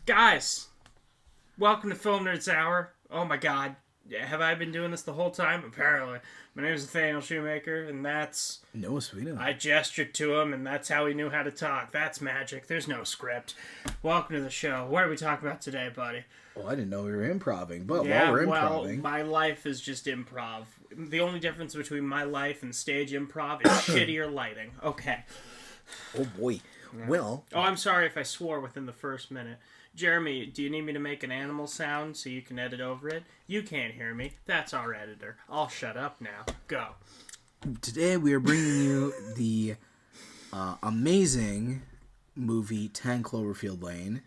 Guys, welcome to Film Nerds Hour. Oh my god, have I been doing this the whole time? Apparently. My name is Nathaniel Shoemaker, and that's... No, sweetheart. I gestured to him, and that's how he knew how to talk. That's magic. There's no script. Welcome to the show. What are we talking about today, buddy? Well, I didn't know we were improving, but while we're improving... Well, my life is just improv. The only difference between my life and stage improv is shittier lighting. Okay. Oh, boy. Yeah. Well... Oh, I'm sorry if I swore within the first minute. Jeremy, do you need me to make an animal sound so you can edit over it? You can't hear me. That's our editor. I'll shut up now. Go. Today we are bringing you the amazing movie 10 Cloverfield Lane,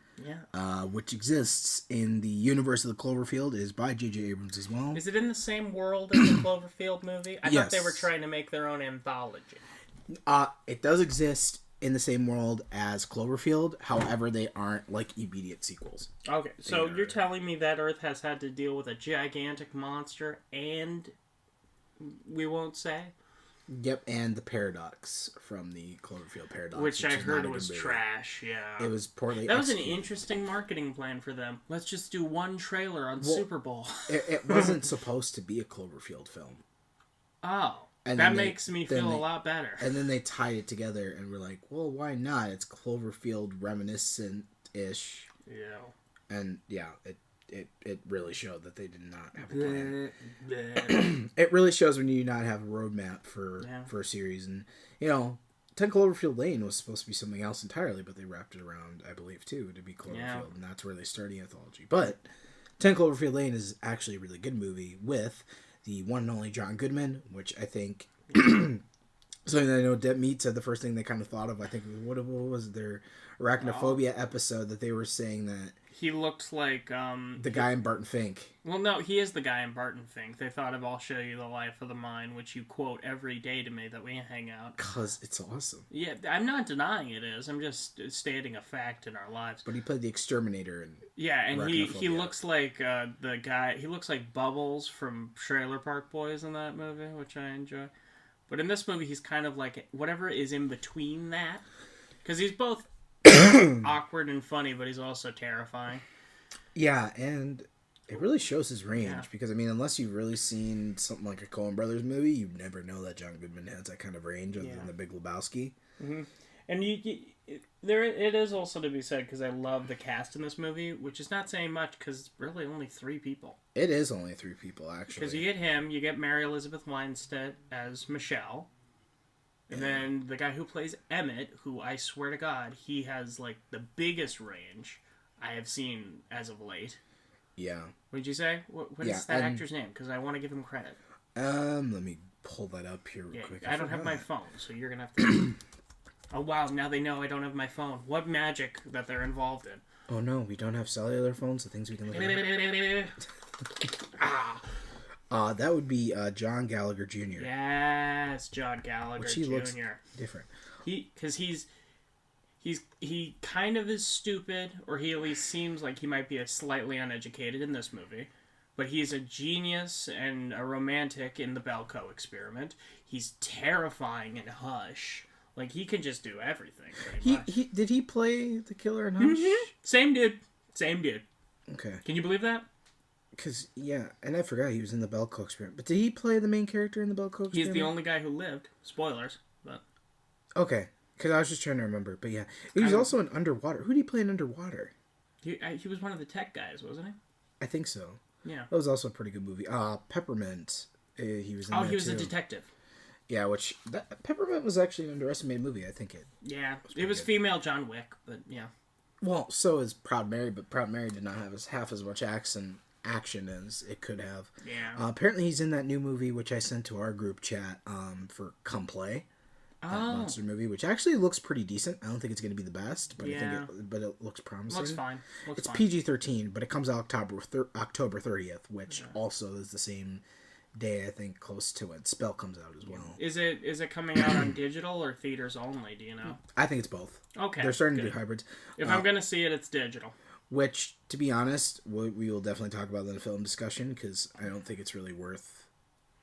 which exists in the universe of the Cloverfield. It is by J.J. Abrams as well. Is it in the same world as the Cloverfield movie? I Yes. thought they were trying to make their own anthology. It does exist in the same world as Cloverfield. However, they aren't like immediate sequels. Okay, so you're telling me that Earth has had to deal with a gigantic monster and we won't say? Yep, and the paradox from the Cloverfield paradox. Which I heard was trash, yeah. It was poorly That was an executed. Interesting marketing plan for them. Let's just do one trailer on Super Bowl. It wasn't supposed to be a Cloverfield film. Oh. And that makes me feel a lot better. And then they tied it together, and we're like, well, why not? It's Cloverfield reminiscent-ish. Yeah. And, yeah, it really showed that they did not have a plan. It really shows when you do not have a roadmap for a series. And, 10 Cloverfield Lane was supposed to be something else entirely, but they wrapped it around, I believe, too, to be Cloverfield. And that's where they started the anthology. But 10 Cloverfield Lane is actually a really good movie with... the one and only John Goodman, which I think something that I know Deb Meat said the first thing they kind of thought of. I think what was their arachnophobia episode that they were saying that he looked like the guy in Barton Fink. Well, no, he is the guy in Barton Fink. They thought of "I'll Show You the Life of the Mind," which you quote every day to me that we hang out. Cause it's awesome. Yeah, I'm not denying it is. I'm just stating a fact in our lives. But he played the exterminator and and he looks like the guy. He looks like Bubbles from Trailer Park Boys in that movie, which I enjoy. But in this movie, he's kind of like whatever is in between that, because he's both awkward and funny, but he's also terrifying. Yeah, and it really shows his range because, I mean, unless you've really seen something like a Coen Brothers movie, you never know that John Goodman has that kind of range other than The Big Lebowski. Mm-hmm. And it is also to be said, because I love the cast in this movie, which is not saying much because it's really only 3 people. It is only 3 people, actually. Because you get him, you get Mary Elizabeth Winstead as Michelle, and then the guy who plays Emmett, who I swear to God, he has like the biggest range I have seen as of late. Yeah. What did you say? What is that actor's name? Because I want to give him credit. Let me pull that up here real quick. I don't have my phone, so you're going to have to... Oh, wow, now they know I don't have my phone. What magic that they're involved in. Oh, no, we don't have cellular phones, the things we can look at. That would be John Gallagher Jr. Yes, John Gallagher Which he Jr. looks different. Because he kind of is stupid, or he at least seems like he might be slightly uneducated in this movie. But he's a genius and a romantic in the Belko Experiment. He's terrifying in Hush. Like, he can just do everything, pretty much. Did he play the killer in Hush? Mm-hmm. Same dude. Okay. Can you believe that? Because, and I forgot he was in the Belko Experiment. But did he play the main character in the Belko Experiment? He's the only guy who lived. Spoilers, but... Okay. Because I was just trying to remember. But, he was also in Underwater. Who did he play in Underwater? He was one of the tech guys, wasn't he? I think so. Yeah. That was also a pretty good movie. Peppermint. He was in there, he was too. a detective. Yeah, Peppermint was actually an underestimated movie, I think it. Yeah, it was female John Wick, but yeah. Well, so is Proud Mary, but Proud Mary did not have half as much action as it could have. Yeah. Apparently he's in that new movie, which I sent to our group chat for Come Play. That monster movie, which actually looks pretty decent. I don't think it's going to be the best, but I think it looks promising. Looks fine. It's PG-13, but it comes out October 30th, which also is the same day, I think, close to it. Spell comes out as well. Is it coming out on digital or theaters only? Do you know? I think it's both. Okay, they're starting to do hybrids. If I'm gonna see it, it's digital. Which, to be honest, we will definitely talk about in the film discussion because I don't think it's really worth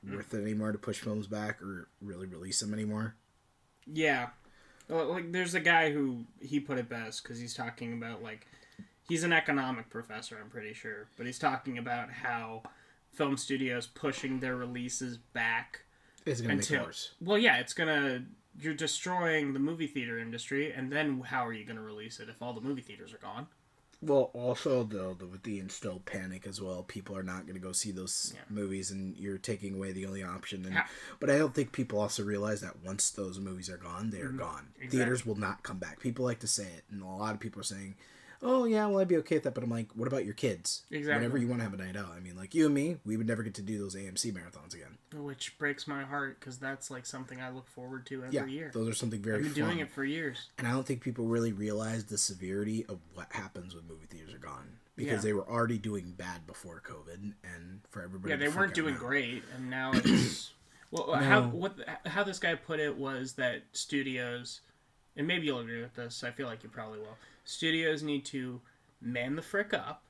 it anymore to push films back or really release them anymore. Yeah, like there's a guy who he put it best because he's talking about like He's an economic professor, I'm pretty sure, but he's talking about how film studios pushing their releases back is going to make it worse. Well, yeah, you're destroying the movie theater industry, and then how are you going to release it if all the movie theaters are gone? Well, also, though, with the instilled panic as well, people are not going to go see those movies, and you're taking away the only option. But I don't think people also realize that once those movies are gone, they are gone. Exactly. Theaters will not come back. People like to say it, and a lot of people are saying, oh, yeah, well, I'd be okay with that. But I'm like, what about your kids? Exactly. Whenever you want to have a night out. I mean, like, you and me, we would never get to do those AMC marathons again. Which breaks my heart, because that's, like, something I look forward to every year. Those are something very fun. I've been doing it for years. And I don't think people really realize the severity of what happens when movie theaters are gone. Because they were already doing bad before COVID, and for everybody they weren't doing great, and now it's... Well, how this guy put it was that studios, and maybe you'll agree with this, I feel like you probably will, studios need to man the frick up,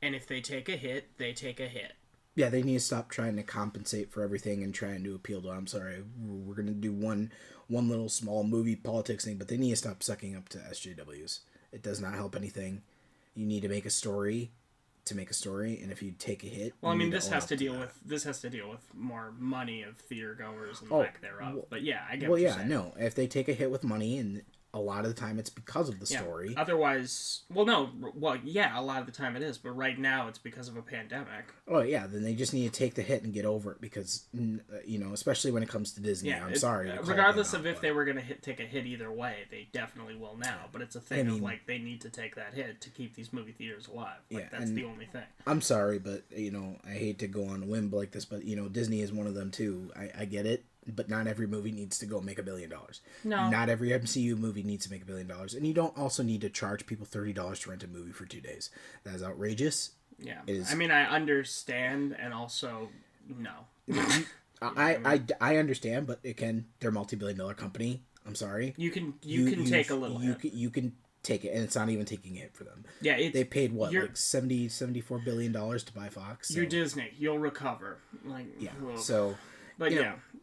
and if they take a hit, they take a hit. Yeah, they need to stop trying to compensate for everything and trying to appeal to, I'm sorry, we're going to do one little small movie politics thing, but they need to stop sucking up to SJWs. It does not help anything. You need to make a story to make a story, and if you take a hit... Well, I mean, this has to deal with more money of theater goers and lack thereof. Well, but yeah, I get what you're saying. No, if they take a hit with money, and a lot of the time it's because of the story. Otherwise, a lot of the time it is, but right now it's because of a pandemic. Oh, yeah, then they just need to take the hit and get over it because, especially when it comes to Disney, I'm sorry. Regardless of if they were going to take a hit either way, they definitely will now, but it's a thing of, like, they need to take that hit to keep these movie theaters alive. Like, that's the only thing. I'm sorry, but, I hate to go on a whim like this, but, Disney is one of them, too. I get it. But not every movie needs to go make $1 billion. No. Not every MCU movie needs to make $1 billion. And you don't also need to charge people $30 to rent a movie for 2 days. That is outrageous. Yeah. I mean, I understand, and also, no. I understand, but again, they're a multi-billion-dollar company. I'm sorry. You can take a little hit. You can take it, and it's not even taking a hit for them. Yeah, they paid like $74 billion to buy Fox. So. You're Disney. You'll recover. So... But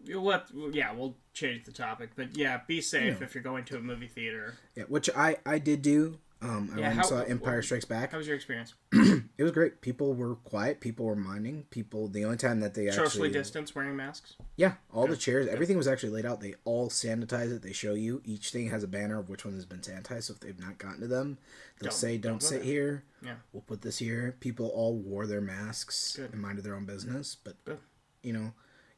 we'll change the topic. But yeah, be safe if you're going to a movie theater. Yeah, which I did do. I went and saw Empire Strikes Back. How was your experience? It was great. People were quiet. People were minding. The only time that they socially distanced, wearing masks. Yeah, the chairs, everything was actually laid out. They all sanitize it. They show you. Each thing has a banner of which one has been sanitized. So if they've not gotten to them, they'll say, "Don't sit here. Yeah, we'll put this here." People all wore their masks and minded their own business. But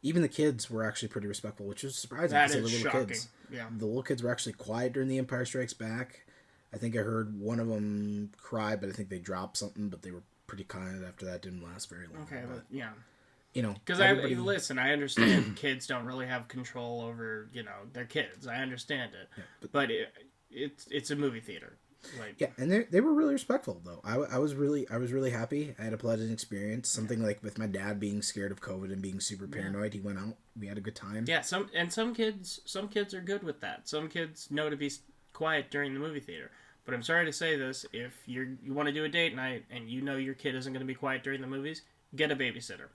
even the kids were actually pretty respectful, which was surprising because they were little kids. Yeah. The little kids were actually quiet during The Empire Strikes Back. I think I heard one of them cry, but I think they dropped something, but they were pretty kind after that. Didn't last very long. Okay, but yeah. Because I understand kids don't really have control over, their kids. I understand it. Yeah, but it's a movie theater. And they were really respectful though. I was really happy. I had a pleasant experience. Something like with my dad being scared of COVID and being super paranoid. He went out. We had a good time. Yeah, some kids are good with that. Some kids know to be quiet during the movie theater. But I'm sorry to say this: if you want to do a date night and your kid isn't going to be quiet during the movies, get a babysitter.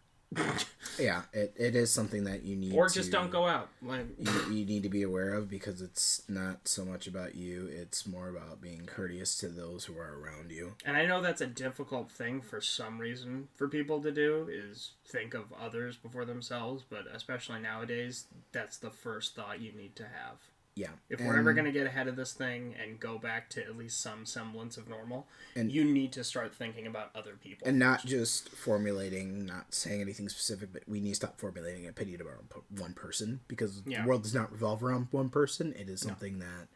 Yeah, it is something that you need or just don't go out. You need to be aware of because it's not so much about you, it's more about being courteous to those who are around you. And I know that's a difficult thing for some reason for people to do, is think of others before themselves, but especially nowadays, that's the first thought you need to have. Yeah. If we're ever going to get ahead of this thing and go back to at least some semblance of normal, you need to start thinking about other people. And not just formulating, not saying anything specific, but we need to stop formulating a pity about one person, because the world does not revolve around one person. It is something that,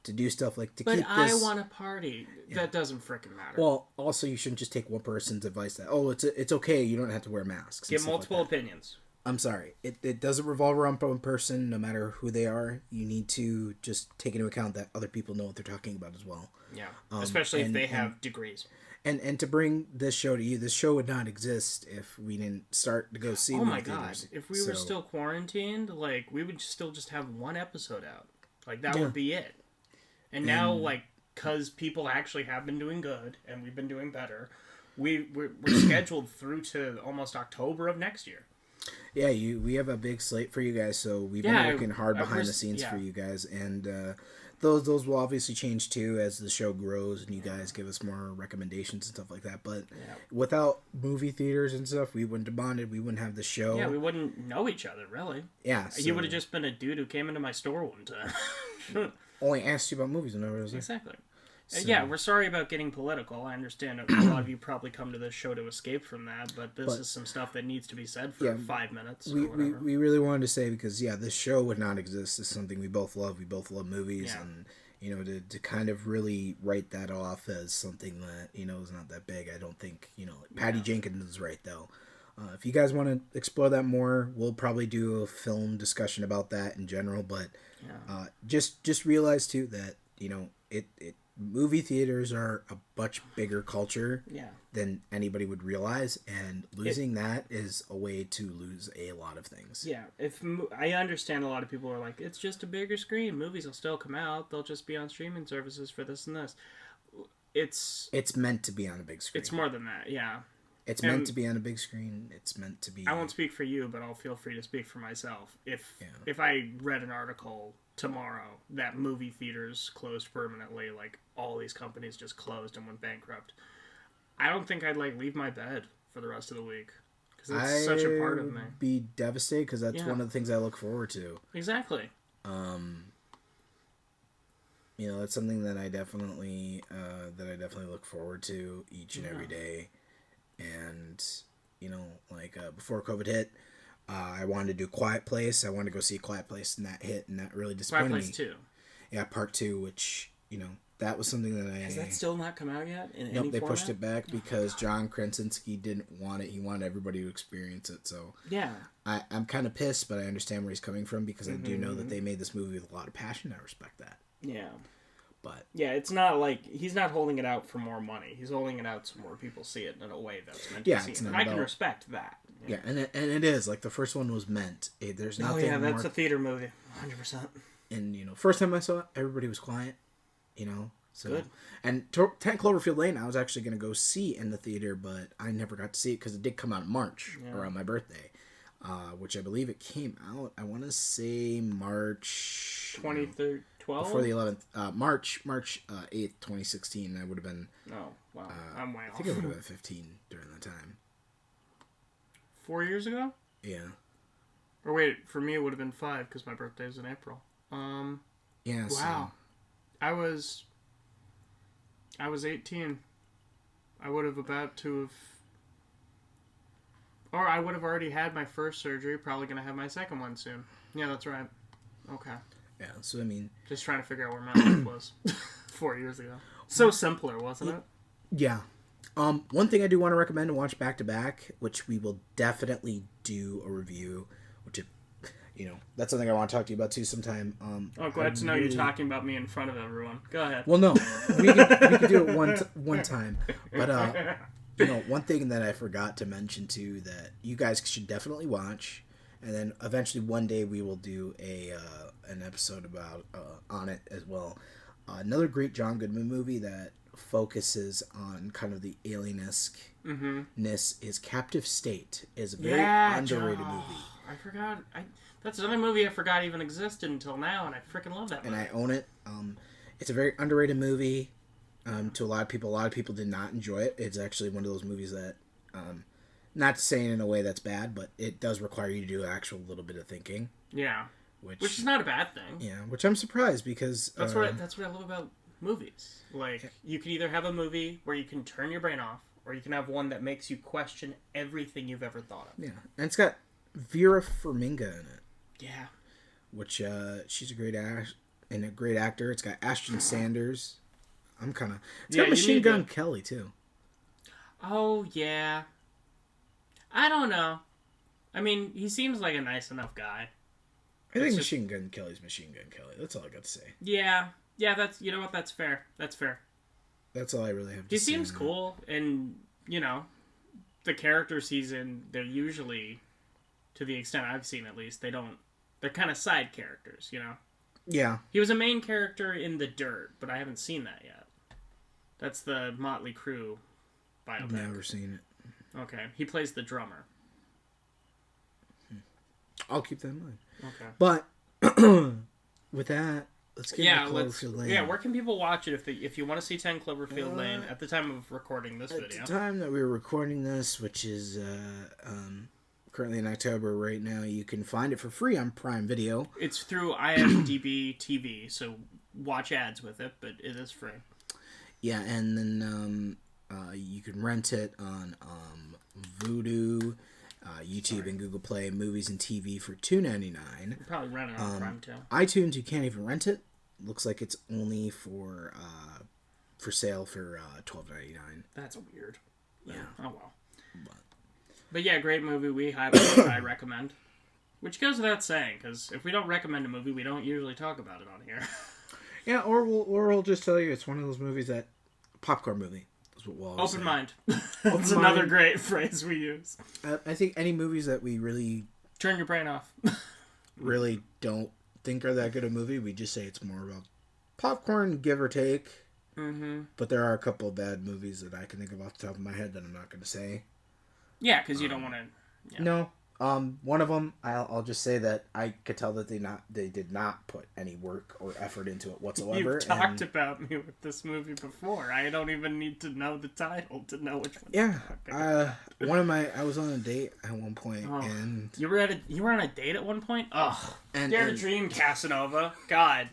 to do stuff like to keep this... But I want a party. That doesn't frickin' matter. Well, also, you shouldn't just take one person's advice that, it's okay, you don't have to wear masks. Get multiple opinions. I'm sorry. It doesn't revolve around one person, no matter who they are. You need to just take into account that other people know what they're talking about as well. Yeah, especially if they have degrees. And to bring this show to you, this show would not exist if we didn't start to go see movie theaters. If we were still quarantined, we would still just have one episode out. That would be it. And now, because people actually have been doing good, and we've been doing better, we're scheduled through to almost October of next year. Yeah, we have a big slate for you guys, so we've been working hard behind the scenes for you guys, and the those will obviously change too as the show grows and you guys give us more recommendations and stuff like that. But without movie theaters and stuff, we wouldn't have bonded. We wouldn't have the show. Yeah, we wouldn't know each other really. Yeah, so... you would have just been a dude who came into my store one time. Only asked you about movies whenever I was there. Exactly. So. Yeah, we're sorry about getting political. I understand a lot of you probably come to this show to escape from that, but this is some stuff that needs to be said for 5 minutes or whatever. We really wanted to say, because, this show would not exist. It's something we both love. We both love movies, and, to kind of really write that off as something that, is not that big, I don't think, Patty Jenkins is right, though. If you guys want to explore that more, we'll probably do a film discussion about that in general, but just realize, too, that, movie theaters are a much bigger culture than anybody would realize, and losing that is a way to lose a lot of things. Yeah, I understand a lot of people are like, it's just a bigger screen. Movies will still come out. They'll just be on streaming services for this and this. It's meant to be on a big screen. It's more than that, yeah. It's meant to be on a big screen. It's meant to be... I won't speak for you, but I'll feel free to speak for myself. If I read an article tomorrow that movie theaters closed permanently, like all these companies just closed and went bankrupt, I don't think I'd leave my bed for the rest of the week. Because it's such a part of me. I'd be devastated because that's one of the things I look forward to. Exactly. That's something that I definitely look forward to each and every day. And, before COVID hit, I wanted to do Quiet Place. I wanted to go see Quiet Place, and that hit, and that really disappointed me. Quiet Place 2. Yeah, Part 2, which, that was something that I... Has that still not come out yet? Nope, they pushed it back because John Krasinski didn't want it. He wanted everybody to experience it, so... Yeah. I'm kind of pissed, but I understand where he's coming from because I do know that they made this movie with a lot of passion. I respect that. Yeah. But yeah, it's not he's not holding it out for more money. He's holding it out so more people see it in a way that's meant to be seen. And I can respect that. Yeah, and it is. The first one was meant. There's nothing more... that's a theater movie. 100%. And, first time I saw it, everybody was quiet. So, good. And 10 Cloverfield Lane, I was actually going to go see in the theater, but I never got to see it because it did come out in March around my birthday. Which I believe it came out, I want to say March... 23rd. 12? Before the 11th. March 8th, 2016. I would have been... Oh, wow. I'm way off. I think I would have been 15 during that time. 4 years ago? Yeah. Or wait, for me it would have been 5 because my birthday is in April. Yeah, wow. I was 18. I would have about to have... Or I would have already had my first surgery, probably going to have my second one soon. Yeah, that's right. Okay. Yeah, so I mean... Just trying to figure out where my life was 4 years ago. So simpler, wasn't it? Yeah. One thing I do want to recommend to watch back-to-back, which we will definitely do a review, which, that's something I want to talk to you about too sometime. Glad to know you're talking about me in front of everyone. Go ahead. Well, no. we could do it one time. But, one thing that I forgot to mention too that you guys should definitely watch, and then eventually one day we will do an episode about on it as well. Another great John Goodman movie that focuses on kind of the alien-esque-ness is Captive State. Is a very underrated movie. I forgot. That's another movie I forgot even existed until now, and I freaking love that movie. And I own it. It's a very underrated movie to a lot of people. A lot of people did not enjoy it. It's actually one of those movies that, not saying in a way that's bad, but it does require you to do actual little bit of thinking. Yeah. Which is not a bad thing. Yeah, which I'm surprised because... That's what I love about movies. You can either have a movie where you can turn your brain off, or you can have one that makes you question everything you've ever thought of. Yeah, and it's got Vera Farmiga in it. Yeah. Which, she's a great actor. It's got Ashton Sanders. It's got Machine Gun Kelly, too. Oh, yeah. I don't know. I mean, he seems like a nice enough guy. I think Machine Gun Kelly's Machine Gun Kelly. That's all I got to say. Yeah. Yeah, that's... You know what? That's fair. That's fair. That's all I really have to say. He seems cool, and, the characters he's in, they're usually, to the extent I've seen at least, they're kind of side characters, Yeah. He was a main character in The Dirt, but I haven't seen that yet. That's the Motley Crue biopic. Never seen it. Okay. He plays the drummer. I'll keep that in mind. Okay. But with that, let's get into Cloverfield Lane. Yeah, where can people watch it if you want to see 10 Cloverfield Lane at the time of recording this video? At the time that we were recording this, which is currently in October right now, you can find it for free on Prime Video. It's through IMDb TV, so watch ads with it, but it is free. Yeah, and then you can rent it on Vudu, YouTube, and Google Play Movies and TV for $2.99. Probably rent it on Prime too. iTunes, you can't even rent it. Looks like it's only for sale for $12.99. That's weird. Yeah. Oh well. But yeah, great movie. We I recommend. Which goes without saying, because if we don't recommend a movie, we don't usually talk about it on here. Yeah, or we'll just tell you it's one of those movies that popcorn movie. Open mind. That's another great phrase we use. I think any movies that we really... Turn your brain off. really don't think are that good a movie, we just say it's more about popcorn, give or take. Mm-hmm. But there are a couple of bad movies that I can think of off the top of my head that I'm not going to say. Yeah, because you don't want to... Yeah. No. One of them, I'll just say that I could tell that they did not put any work or effort into it whatsoever. You've talked about me with this movie before. I don't even need to know the title to know which one. Yeah, I was on a date at one point, and you were on a date at one point. Ugh, dare to dream, Casanova. God,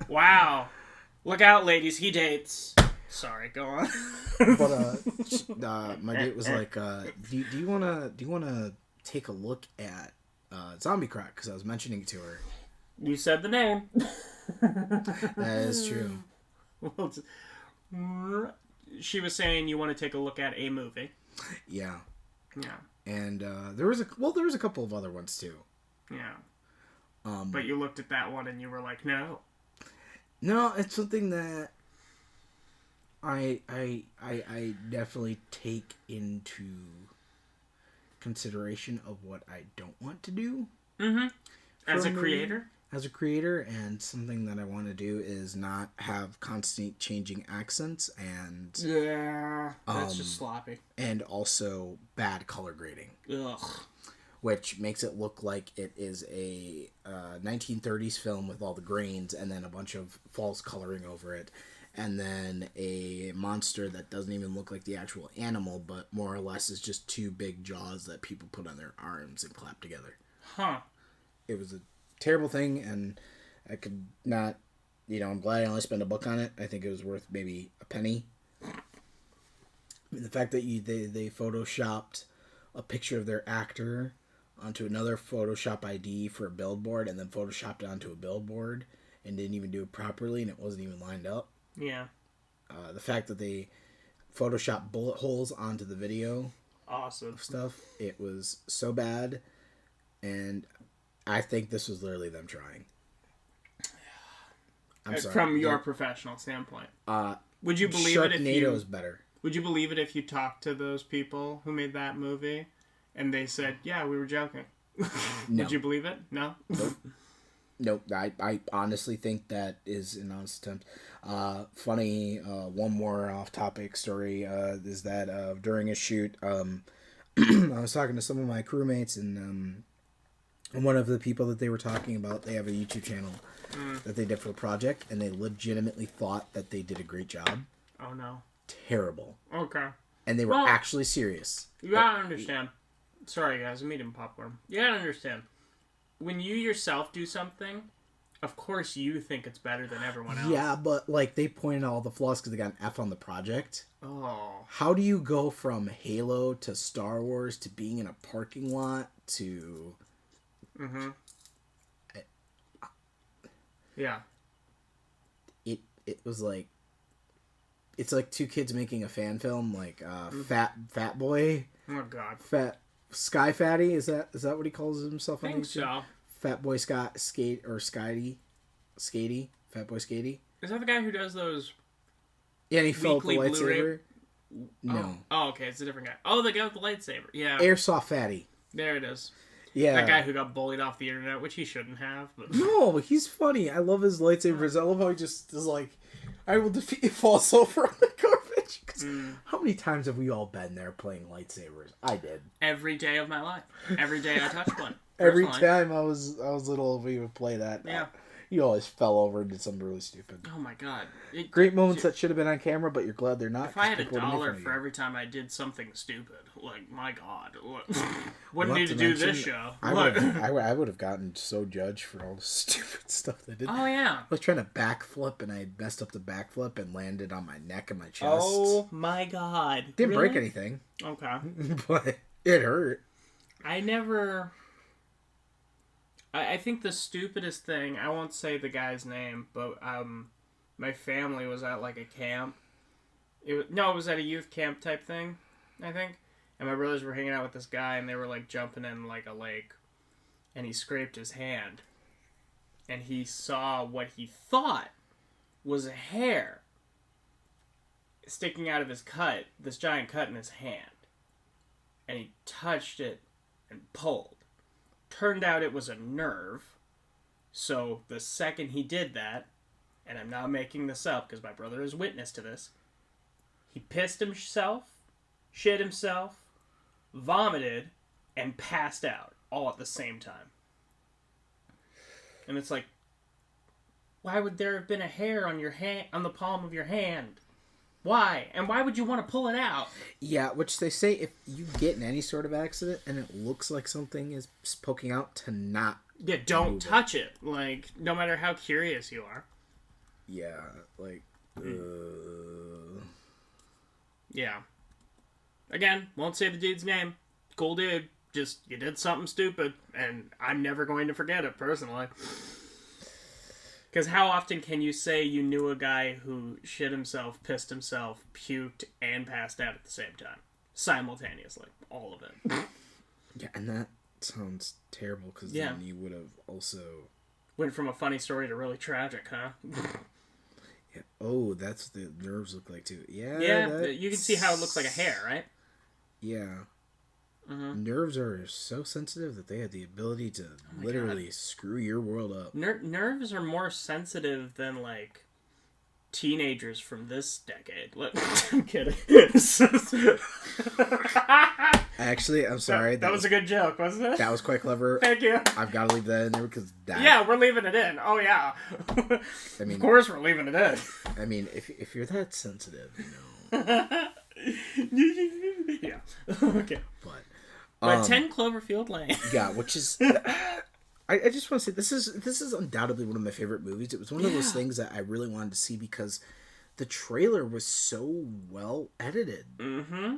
wow. Look out, ladies. He dates. Sorry, go on. But my date was like, do you wanna take a look at Zombie Crack, because I was mentioning it to her. You said the name. That is true. She was saying you want to take a look at a movie. Yeah. Yeah. And there was a couple of other ones too. Yeah. But you looked at that one and you were like, no. No, it's something that I definitely take into consideration of what I don't want to do. Mm-hmm. As a creator? As a creator, and something that I want to do is not have constant changing accents and... Yeah, that's just sloppy. And also bad color grading. Ugh. Which makes it look like it is a 1930s film with all the grains and then a bunch of false coloring over it. And then a monster that doesn't even look like the actual animal, but more or less is just two big jaws that people put on their arms and clap together. Huh. It was a terrible thing, and I could not... I'm glad I only spent $1 on it. I think it was worth maybe a penny. I mean, the fact that they photoshopped a picture of their actor onto another Photoshop ID for a billboard, and then photoshopped it onto a billboard, and didn't even do it properly, and it wasn't even lined up. Yeah. The fact that they photoshopped bullet holes onto the video. Awesome. Stuff. It was so bad. And I think this was literally them trying. I'm sorry. From your professional standpoint. Would you believe it if Sharknado's better. Would you believe it if you talked to those people who made that movie and they said, yeah, we were joking? No. Would you believe it? No? Nope. I honestly think that is an honest attempt. Funny, one more off-topic story is that during a shoot, I was talking to some of my crewmates, and one of the people that they were talking about, they have a YouTube channel that they did for a project, and they legitimately thought that they did a great job. Oh, no. Terrible. Okay. And they were actually serious. You gotta understand. Sorry, guys, I'm eating popcorn. You gotta understand. When you yourself do something, of course you think it's better than everyone else. Yeah, but they pointed out all the flaws because they got an F on the project. Oh. How do you go from Halo to Star Wars to being in a parking lot to... Mm-hmm. Yeah. It was like... It's like two kids making a fan film, like Fat Boy. Oh, God. Sky Fatty, is that what he calls himself on YouTube? I think so. Fat Boy Skatey. Fat Boy Skatey. Is that the guy who does those? Yeah, and he fell with the lightsaber. Blu-ray? No. Oh, okay, it's a different guy. Oh, the guy with the lightsaber. Yeah. Airsoft Fatty. There it is. Yeah. That guy who got bullied off the internet, which he shouldn't have. But... No, he's funny. I love his lightsabers. I love how he just is like, I will defeat you, falls over on the garbage. How many times have we all been there playing lightsabers? I did. Every day of my life. Every day I touched one. Every time I was little, we would play that. Yeah. You always fell over and did something really stupid. Oh my god. Great moments that should have been on camera, but you're glad they're not. If I had $1 for every time I did something stupid, like, my god. Wouldn't need to do this show. I would have gotten so judged for all the stupid stuff they did. Oh, yeah. I was trying to backflip, and I messed up the backflip and landed on my neck and my chest. Oh, my god. Didn't break anything. Okay. But it hurt. I never... I think the stupidest thing, I won't say the guy's name, but my family was at like a camp. It was at a youth camp type thing, I think. And my brothers were hanging out with this guy, and they were like jumping in like a lake. And he scraped his hand. And he saw what he thought was a hair sticking out of his cut, this giant cut in his hand. And he touched it and pulled. Turned out it was a nerve. So the second he did that, and I'm not making this up because my brother is witness to this, he pissed himself, shit himself, vomited, and passed out all at the same time. And it's like, why would there have been a hair on your hand, on the palm of your hand? Why? And why would you want to pull it out? Yeah, which they say if you get in any sort of accident and it looks like something is poking out, to not don't touch it. Like, no matter how curious you are. Yeah, like, Yeah. Again, won't say the dude's name. Cool dude. Just, you did something stupid, and I'm never going to forget it, personally. Because how often can you say you knew a guy who shit himself, pissed himself, puked, and passed out at the same time? Simultaneously. All of it. Yeah, and that sounds terrible, because then you would have also... Went from a funny story to really tragic, huh? Yeah. Oh, that's what the nerves look like, too. Yeah, you can see how it looks like a hair, right? Yeah. Mm-hmm. Nerves are so sensitive that they have the ability to literally screw your world up. Nerves are more sensitive than, like, teenagers from this decade. I'm kidding. Actually, I'm sorry. That was a good joke, wasn't it? That was quite clever. Thank you. I've got to leave that in there because that... Yeah, we're leaving it in. Oh, yeah. I mean, of course we're leaving it in. I mean, if you're that sensitive, you know... Yeah. Okay. But 10 Cloverfield Lane. Yeah, which is... I just want to say, this is undoubtedly one of my favorite movies. It was one of those things that I really wanted to see because the trailer was so well edited. Mm-hmm.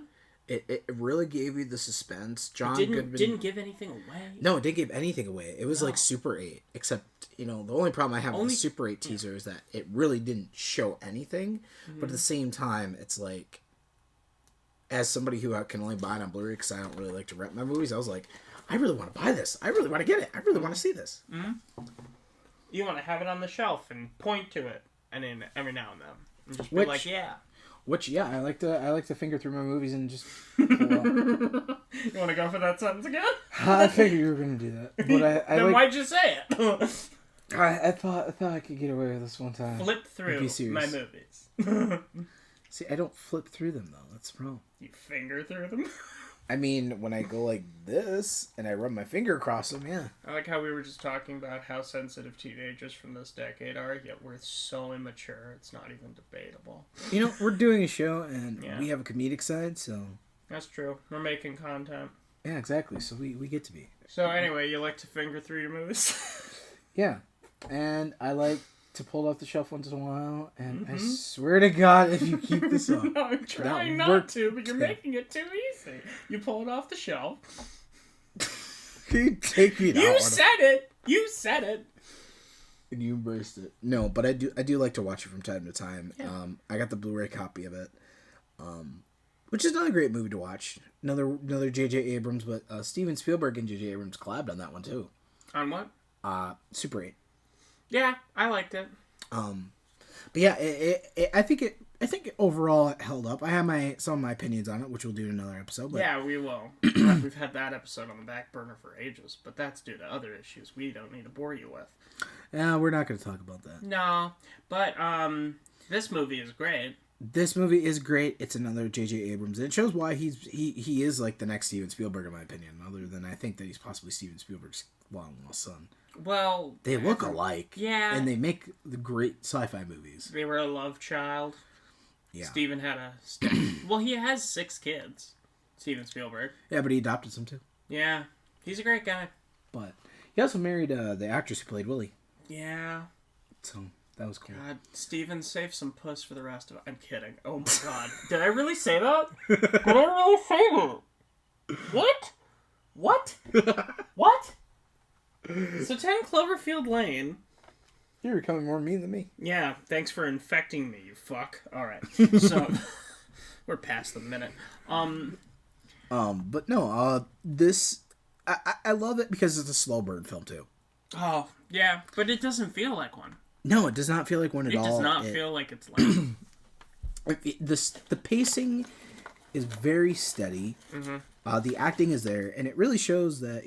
It really gave you the suspense. John Goodman didn't give anything away. No, it didn't give anything away. It was like Super 8, except, the only problem I have with the Super 8 teaser is that it really didn't show anything. Mm-hmm. But at the same time, it's like, as somebody who can only buy it on Blu-ray because I don't really like to rent my movies, I was like, I really want to buy this. I really want to get it. I really want to see this. Mm-hmm. You want to have it on the shelf and point to it, and then every now and then, and just be like, yeah. I like to finger through my movies and just pull up. You want to go for that sentence again? I figured you were going to do that, but then why'd you say it? I thought I could get away with this one time. Flip through my movies. See, I don't flip through them though. That's the problem. You finger through them. I mean, when I go like this and I run my finger across them, yeah. I like how we were just talking about how sensitive teenagers from this decade are, yet we're so immature, it's not even debatable. We're doing a show, and we have a comedic side, so... That's true. We're making content. Yeah, exactly, so we get to be. So anyway, you like to finger through your movies? Yeah, and I like to pull it off the shelf once in a while, and I swear to God, if you keep this up... No, I'm trying not to, but you're making it too easy. You pull it off the shelf. You take me out. You said it! You said it! And you embraced it. No, but I do like to watch it from time to time. Yeah. I got the Blu-ray copy of it, which is another great movie to watch. Another J.J. Abrams, but Steven Spielberg and J.J. Abrams collabed on that one, too. On what? Super 8. Yeah, I liked it. But yeah, I think overall it held up. I have some of my opinions on it, which we'll do in another episode. But... Yeah, we will. We've had that episode on the back burner for ages, but that's due to other issues we don't need to bore you with. Yeah, we're not going to talk about that. No, but this movie is great. this movie is great. It's another J.J. Abrams. And it shows why he is like the next Steven Spielberg, in my opinion. Other than I think that he's possibly Steven Spielberg's long-lost son. Well... They look alike. Yeah. And they make the great sci-fi movies. They were a love child. Yeah. Steven had well, he has 6 kids. Steven Spielberg. Yeah, but he adopted some too. Yeah. He's a great guy. But he also married the actress who played Willie. Yeah. So... That was cool. God, Steven, save some puss for the rest of it. I'm kidding. Oh my god. Did I really say that? Did I really say that? What? What? What? So 10 Cloverfield Lane. You're becoming more mean than me. Yeah, thanks for infecting me, you fuck. Alright. So, we're past the minute. But no, this... I love it because it's a slow burn film, too. Oh, yeah, but it doesn't feel like one. No, it does not feel like one at all. It does not feel like it's like... The pacing is very steady. Mm-hmm. The acting is there, and it really shows that,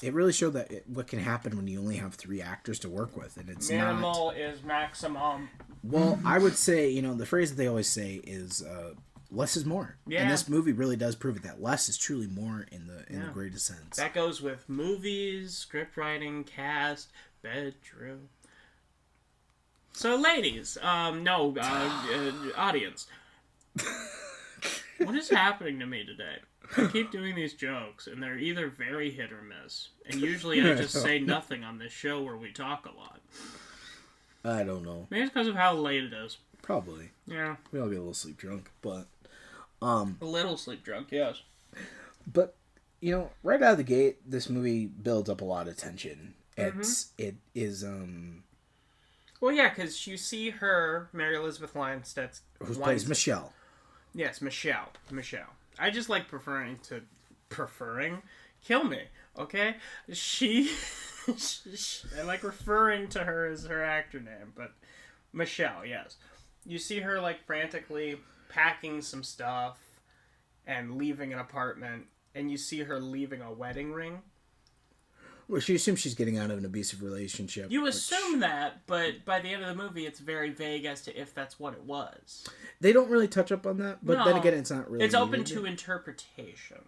it really showed that what can happen when you only have 3 actors to work with, and it's Minimal is maximum. Well, I would say, the phrase that they always say is, less is more. Yeah. And this movie really does prove it, that less is truly more in the greatest sense. That goes with movies, script writing, cast, bedroom. So, ladies, audience. What is happening to me today? I keep doing these jokes, and they're either very hit or miss. And usually I just say nothing on this show where we talk a lot. I don't know. Maybe it's because of how late it is. Probably. Yeah. We all get a little sleep drunk, but... A little sleep drunk, yes. But, right out of the gate, this movie builds up a lot of tension. It is, Well, yeah, because you see her, Mary Elizabeth Winstead... Who plays Michelle. Yes, Michelle. I just like preferring... Kill me, okay? I like referring to her as her actor name, but... Michelle, yes. You see her, frantically packing some stuff and leaving an apartment, and you see her leaving a wedding ring. Well, she assumes she's getting out of an abusive relationship. You assume that, but by the end of the movie, it's very vague as to if that's what it was. They don't really touch up on that, but then again, it's not really... It's open to interpretation.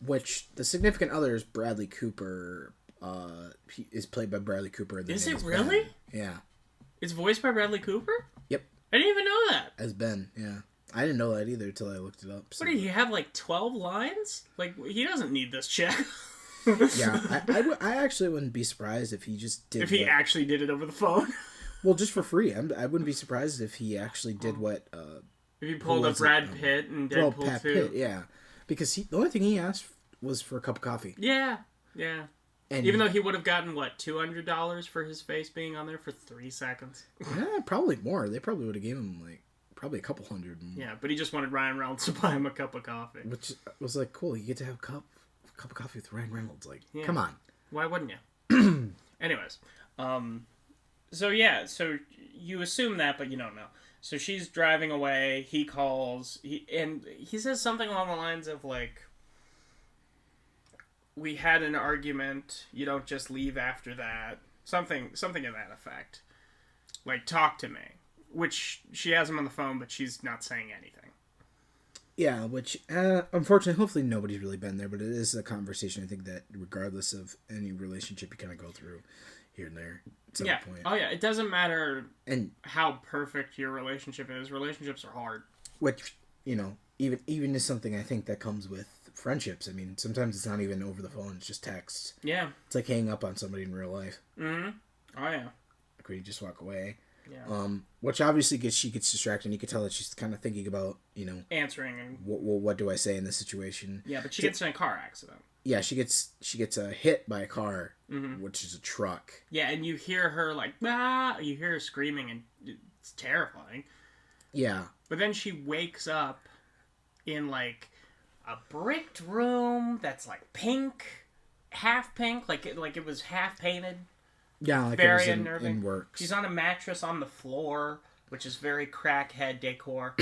Which, the significant other is Bradley Cooper. He is played by Bradley Cooper. Is it really? Ben. Yeah. It's voiced by Bradley Cooper? Yep. I didn't even know that. As Ben, yeah. I didn't know that either until I looked it up. So. What, did he have 12 lines? He doesn't need this check. Yeah, I actually wouldn't be surprised if he just did... If he actually did it over the phone? Well, just for free. I wouldn't be surprised if he actually did what... if he pulled up Brad Pitt and Deadpool 2. Pitt, yeah. Because the only thing he asked was for a cup of coffee. Yeah. And even though he would have gotten, $200 for his face being on there for 3 seconds? Yeah, probably more. They probably would have given him, probably a couple hundred. Yeah, but he just wanted Ryan Reynolds to buy him a cup of coffee. Which was, cool. You get to have a cup of coffee with Ryan Reynolds. Come on. Why wouldn't you? Anyways. So you assume that, but you don't know. So she's driving away. He calls. And he says something along the lines of, we had an argument. You don't just leave after that. Something of that effect. Talk to me. Which she has him on the phone, but she's not saying anything. Yeah, which, unfortunately, hopefully nobody's really been there, but it is a conversation I think that regardless of any relationship you kind of go through here and there at some point. Oh yeah, it doesn't matter how perfect your relationship is. Relationships are hard. Which, even is something I think that comes with friendships. I mean, sometimes it's not even over the phone, it's just texts. Yeah. It's like hanging up on somebody in real life. Mm-hmm. Oh yeah. Where you just walk away. Yeah. Which obviously she gets distracted, and you can tell that she's kind of thinking about, answering and what do I say in this situation? Yeah, but she gets in a car accident. Yeah, she gets hit by a car, which is a truck. Yeah, and you hear her you hear her screaming, and it's terrifying. Yeah. But then she wakes up in a bricked room that's pink, half pink, it was half painted. Yeah, very it was unnerving. In works. She's on a mattress on the floor, which is very crackhead decor.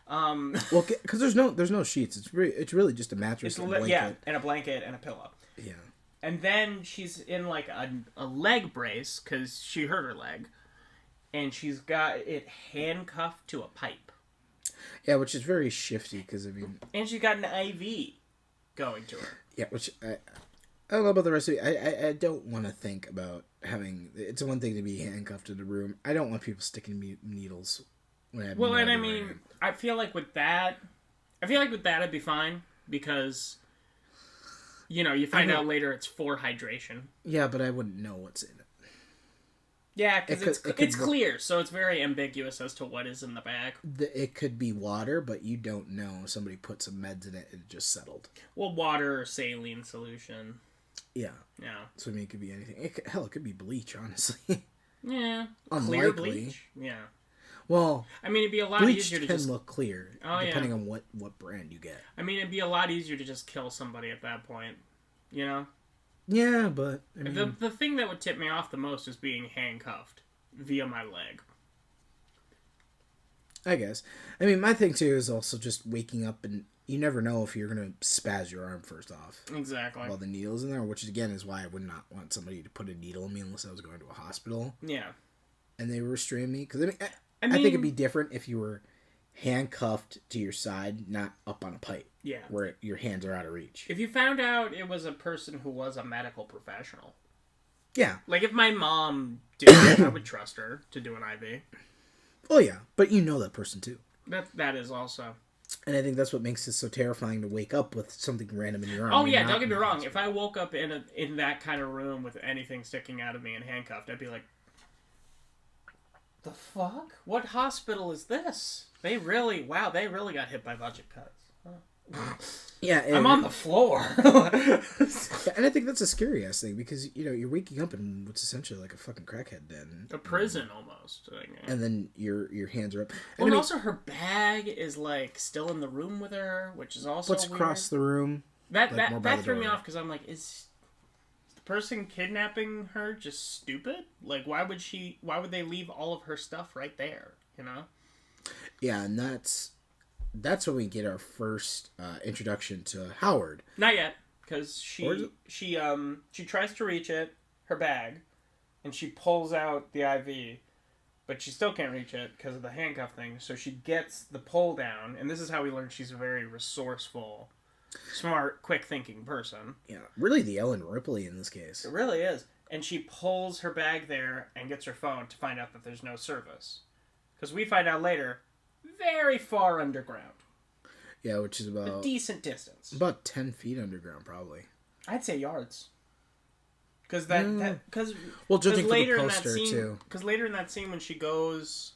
Well, because there's no sheets. It's really just a mattress and a blanket. Yeah, and a blanket and a pillow. Yeah. And then she's in a leg brace because she hurt her leg, and she's got it handcuffed to a pipe. Yeah, which is very shifty, because, I mean... And she's got an IV going to her. Yeah, which... I don't know about the rest of it. I don't want to think about having... It's one thing to be handcuffed in a room. I don't want people sticking needles when I have no idea where I am. I feel like with that it'd be fine, because, you know, you find out later it's for hydration. Yeah, but I wouldn't know what's in it. Yeah, because it's clear, so it's very ambiguous as to what is in the bag. It could be water, but you don't know. Somebody put some meds in it and it just settled. Well, water or saline solution. Yeah. Yeah. So, I mean, it could be anything. It could be bleach, honestly. Yeah. Unlikely. Clear bleach? Yeah. Well, I mean, it'd be a lot easier to bleach can look clear, depending on what brand you get. I mean, it'd be a lot easier to just kill somebody at that point, you know? Yeah, but... I mean, the thing that would tip me off the most is being handcuffed via my leg. I guess. I mean, my thing, too, is also just waking up, and you never know if you're going to spaz your arm first off. Exactly. While the needle's in there, which, again, is why I would not want somebody to put a needle in me unless I was going to a hospital. Yeah. And they were restraining me. Because, I think it'd be different if you were handcuffed to your side, not up on a pipe. Yeah. Where your hands are out of reach. If you found out it was a person who was a medical professional. Yeah. Like, if my mom did it, I would trust her to do an IV. Oh, yeah. But you know that person, too. That is also. And I think that's what makes it so terrifying to wake up with something random in your arm. Oh, yeah, don't get me wrong. If I woke up in that kind of room with anything sticking out of me and handcuffed, I'd be like, the fuck? What hospital is this? They really got hit by budget cuts. Yeah, I'm on the floor. And I think that's a scary ass thing, because, you know, you're waking up in what's essentially like a fucking crackhead den. A prison, almost. And then your hands are up. And also her bag is, like, still in the room with her, which is also weird. Across the room. That threw me off, because I'm like, is the person kidnapping her just stupid? Like, why would they leave all of her stuff right there, you know? Yeah, and that's when we get our first introduction to Howard. Not yet, because she tries to reach her bag, and she pulls out the IV, but she still can't reach it because of the handcuff thing. So she gets the pull down, and this is how we learn she's a very resourceful, smart, quick-thinking person. Yeah, really the Ellen Ripley in this case. It really is. And she pulls her bag there and gets her phone to find out that there's no service. Because we find out later, very far underground. Yeah, which is about... a decent distance. About 10 feet underground, probably. I'd say yards. Because judging later for the in poster, that scene, too. Because later in that scene, when she goes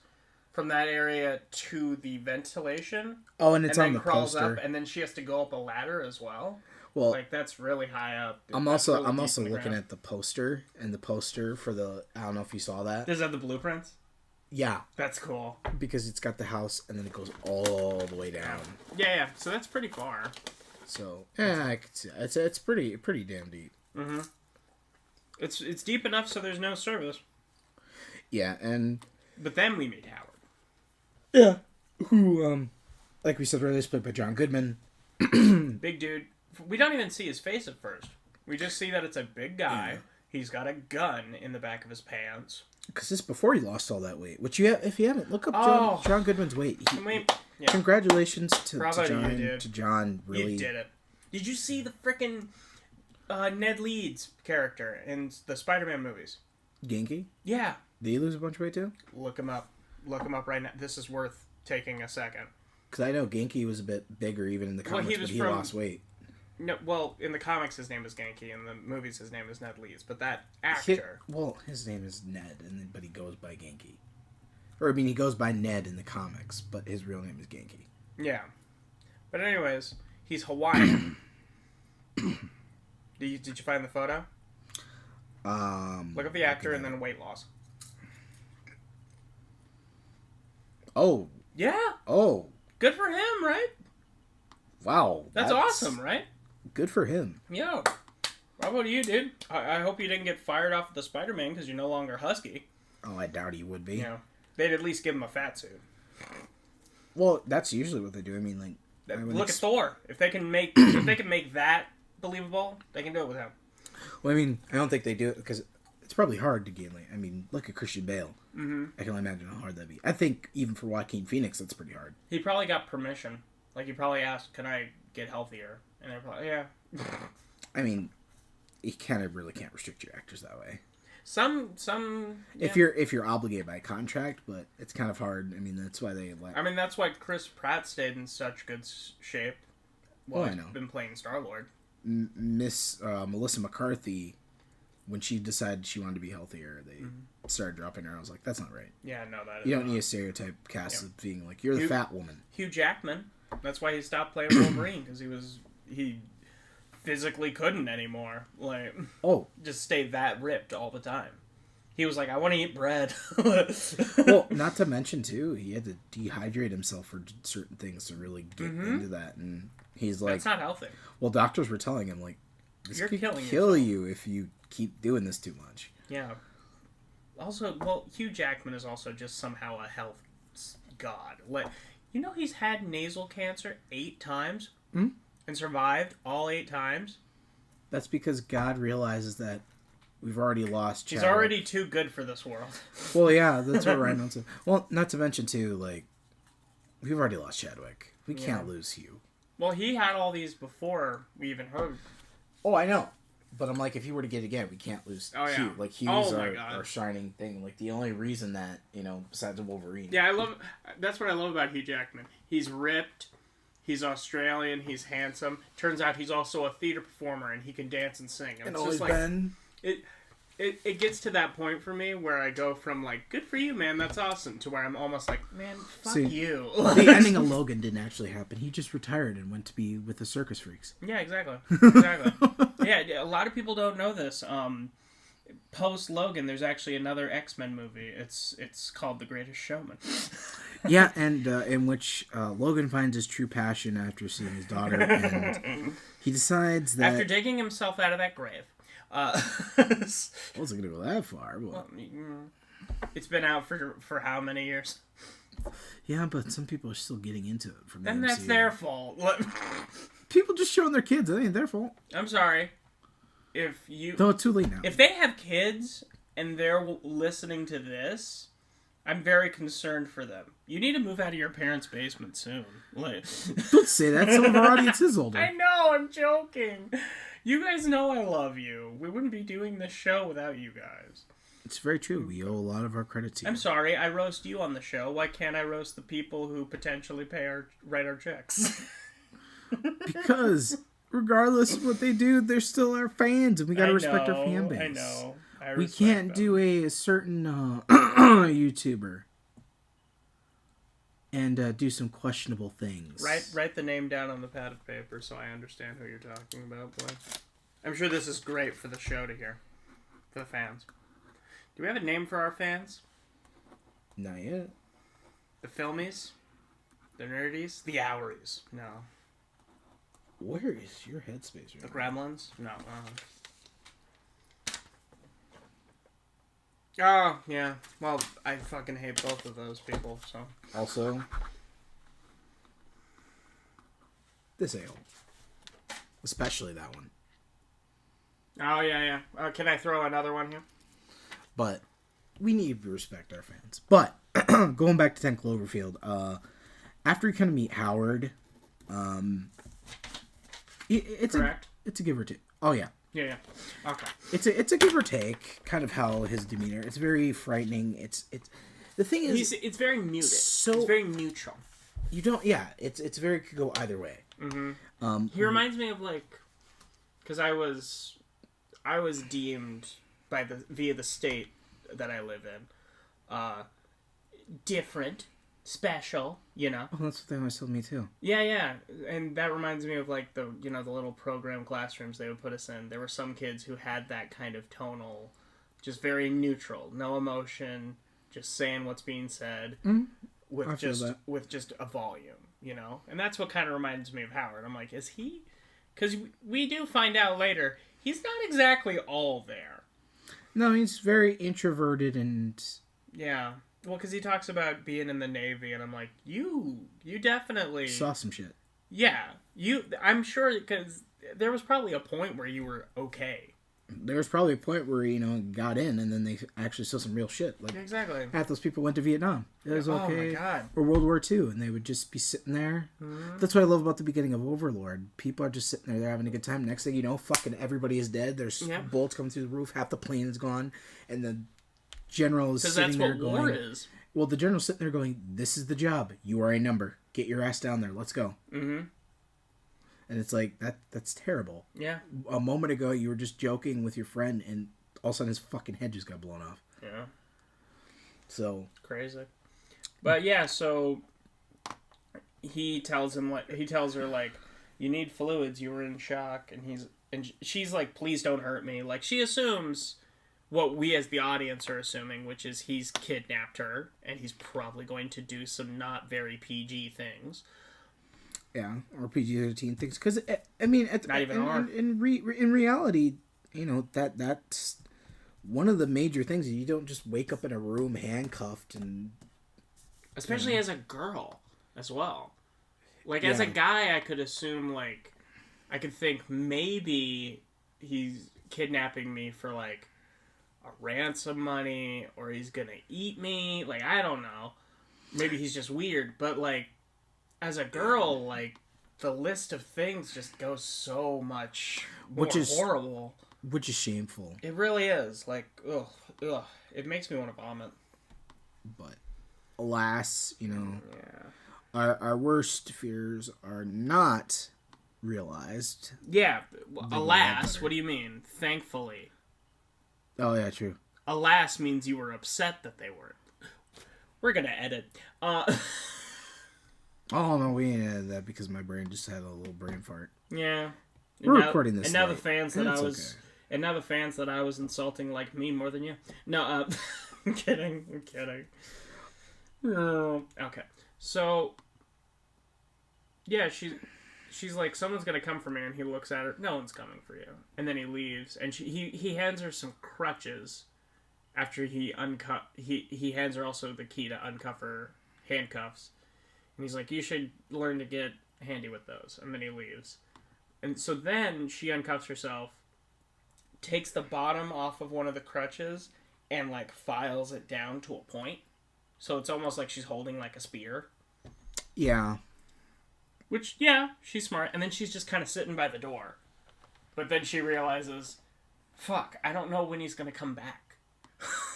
from that area to the ventilation... Oh, and it's on the crawls poster. up, and then she has to go up a ladder as well. Well, like, that's really high up. I'm also looking at the poster, and the poster for the... I don't know if you saw that. Does it have the blueprints? Yeah. That's cool. Because it's got the house, and then it goes all the way down. Yeah. So that's pretty far. So, yeah, I could see it. It's pretty damn deep. Mm-hmm. It's deep enough so there's no service. Yeah, and... But then we meet Howard. Yeah. Who, like we said earlier, is played by John Goodman. Big dude. We don't even see his face at first. We just see that it's a big guy. Yeah. He's got a gun in the back of his pants. Because this is before he lost all that weight. Which, if you haven't, look up John Goodman's weight. Congratulations to John. Really, you did it. Did you see the frickin' Ned Leeds character in the Spider-Man movies? Genki? Yeah. Did he lose a bunch of weight too? Look him up. Look him up right now. This is worth taking a second. Because I know Genki was a bit bigger even in the comics, but he lost weight. No, well, in the comics his name is Genki, in the movies his name is Ned Leeds, but that actor... his name is Ned, but he goes by Genki. Or, I mean, he goes by Ned in the comics, but his real name is Genki. Yeah. But anyways, he's Hawaiian. Did you find the photo? Look at the actor and then weight loss. Oh. Yeah. Oh. Good for him, right? Wow. That's awesome, right? Good for him. Yo. How about you, dude? I hope you didn't get fired off of the Spider-Man because you're no longer husky. Oh, I doubt he would be. You know, they'd at least give him a fat suit. Well, that's usually what they do. I mean, like... Look at Thor. If they can make that believable, they can do it with him. Well, I mean, I don't think they do it because it's probably hard to gain weight. I mean, look at Christian Bale. Mm-hmm. I can only imagine how hard that'd be. I think even for Joaquin Phoenix, that's pretty hard. He probably got permission. Like, he probably asked, "Can I get healthier?" And they're probably, yeah. I mean, you kind of really can't restrict your actors that way. Some. Yeah. If you're obligated by contract, but it's kind of hard. I mean, that's why they like. I mean, that's why Chris Pratt stayed in such good shape. Well, I know. Been playing Star-Lord. Miss Melissa McCarthy, when she decided she wanted to be healthier, they started dropping her. I was like, that's not right. Yeah, no, that is you don't not. need a stereotype cast of being like, you're the fat woman. Hugh Jackman. That's why he stopped playing Wolverine, because he physically couldn't anymore. Like, just stay that ripped all the time. He was like, I want to eat bread. Well, not to mention too, he had to dehydrate himself for certain things to really get into that, and he's like, that's not healthy. Well, doctors were telling him like, this You're could killing kill you if you keep doing this too much. Yeah. Also, well, Hugh Jackman is also just somehow a health god. Like, you know, he's had nasal cancer 8 times and survived all 8 times. That's because God realizes that we've already lost Chadwick. He's already too good for this world. Well, yeah, that's what Ryan said. Well, not to mention too, like, we've already lost Chadwick. We can't lose Hugh. Well, he had all these before we even heard. Oh, I know. But I'm like, if he were to get it again, we can't lose Hugh. Like, Hugh's our shining thing. Like, the only reason that, you know, besides the Wolverine. Yeah, that's what I love about Hugh Jackman. He's ripped, he's Australian, he's handsome. Turns out he's also a theater performer, and he can dance and sing. And it's always just like, been. It gets to that point for me where I go from, like, good for you, man, that's awesome, to where I'm almost like, man, fuck you. The ending of Logan didn't actually happen. He just retired and went to be with the circus freaks. Yeah, exactly. Yeah, a lot of people don't know this. Post Logan, there's actually another X-Men movie. It's called The Greatest Showman. Yeah, and in which Logan finds his true passion after seeing his daughter, and he decides that after digging himself out of that grave. I wasn't gonna go that far. But... Well, it's been out for how many years? Yeah, but some people are still getting into it from the and MCU. That's their fault. People just showing their kids. That ain't their fault. I'm sorry. If you... No, it's too late now. If they have kids and they're listening to this, I'm very concerned for them. You need to move out of your parents' basement soon. Like... Don't say that. Some of our audience is older. I know. I'm joking. You guys know I love you. We wouldn't be doing this show without you guys. It's very true. We owe a lot of our credit to you. I'm sorry. I roast you on the show. Why can't I roast the people who potentially write our checks? Because... regardless of what they do, they're still our fans, and we gotta respect our fan base. I know. We can't do a certain YouTuber and do some questionable things. Write the name down on the pad of paper so I understand who you're talking about, boy. I'm sure this is great for the show to hear. For the fans. Do we have a name for our fans? Not yet. The Filmies? The Nerdies? The Houries? No. Where is your headspace right The now? Gremlins? No. Oh, yeah. Well, I fucking hate both of those people, so. Also, this a-hole. Especially that one. Oh, yeah. Can I throw another one here? But we need to respect our fans. But, going back to 10 Cloverfield, after you kind of meet Howard, it's correct. It's a give or take. Oh yeah. Yeah. Okay. It's a give or take, kind of how his demeanor. It's very frightening. It's the thing is, it's very muted. So it's very neutral. You don't. Yeah. It's very could go either way. Mm-hmm. He reminds me of like, because I was deemed via the state that I live in, different. Special, you know. Oh, that's what they always told me too. Yeah, and that reminds me of like the little program classrooms they would put us in. There were some kids who had that kind of tonal, just very neutral, no emotion, just saying what's being said with just a volume, you know. And that's what kind of reminds me of Howard. I'm like, is he? Because we do find out later he's not exactly all there. No, he's very introverted and yeah. Well, because he talks about being in the Navy, and I'm like, you definitely saw some shit. Yeah, I'm sure because there was probably a point where you were okay. There's probably a point where, got in and then they actually saw some real shit. Like, exactly. Half those people went to Vietnam. It was okay. Oh my God. Or World War II, and they would just be sitting there. Mm-hmm. That's what I love about the beginning of Overlord. People are just sitting there, they're having a good time. Next thing you know, fucking everybody is dead. There's bullets coming through the roof. Half the plane is gone. And the general is sitting there going... War is. Well, the general's sitting there going, this is the job. You are a number. Get your ass down there. Let's go. Mm-hmm. And it's like, that's terrible. Yeah. A moment ago, you were just joking with your friend, and all of a sudden his fucking head just got blown off. Yeah. So. Crazy. But yeah, so he tells her, like, you need fluids, you were in shock, and she's like, please don't hurt me. Like, she assumes what we as the audience are assuming, which is he's kidnapped her, and he's probably going to do some not very PG things. Yeah, or PG-13 things. Because, I mean, in reality, that's one of the major things. You don't just wake up in a room handcuffed and... Especially as a girl, as well. Like, as a guy, I could assume, like... I could think maybe he's kidnapping me for, like, a ransom money, or he's gonna eat me. Like, I don't know. Maybe he's just weird, but, like... As a girl, like, the list of things just goes so much more horrible. Which is shameful. It really is. Like, ugh. It makes me want to vomit. But, alas, our worst fears are not realized. Yeah, alas, what do you mean? Thankfully. Oh, yeah, true. Alas means you were upset that they weren't. We're gonna edit. Oh, no, we ain't added that because my brain just had a little brain fart. Yeah. We're recording this. And now the fans that And now the fans that I was insulting like me more than you. No, I'm kidding. Okay. So, yeah, she's like, someone's going to come for me, and he looks at her. No one's coming for you. And then he leaves, and he hands her some crutches after he hands her also the key to uncuff her handcuffs. And he's like, you should learn to get handy with those. And then he leaves. And so then she uncuffs herself, takes the bottom off of one of the crutches, and, like, files it down to a point. So it's almost like she's holding, like, a spear. Yeah. Which, yeah, she's smart. And then she's just kind of sitting by the door. But then she realizes, fuck, I don't know when he's going to come back.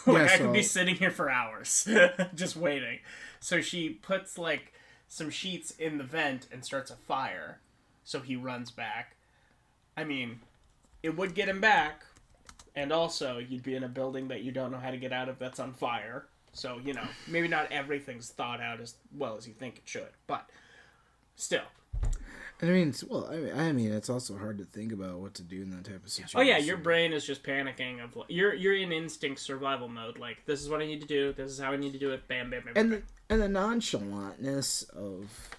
I could be sitting here for hours, just waiting. So she puts, like, some sheets in the vent and starts a fire. So he runs back. I mean, it would get him back. And also, you'd be in a building that you don't know how to get out of that's on fire. So, maybe not everything's thought out as well as you think it should. But, still. I mean, it's also hard to think about what to do in that type of situation. Oh, yeah, your brain is just panicking. You're in instinct survival mode. Like, this is what I need to do. This is how I need to do it. Bam, bam, bam, bam. And the nonchalantness of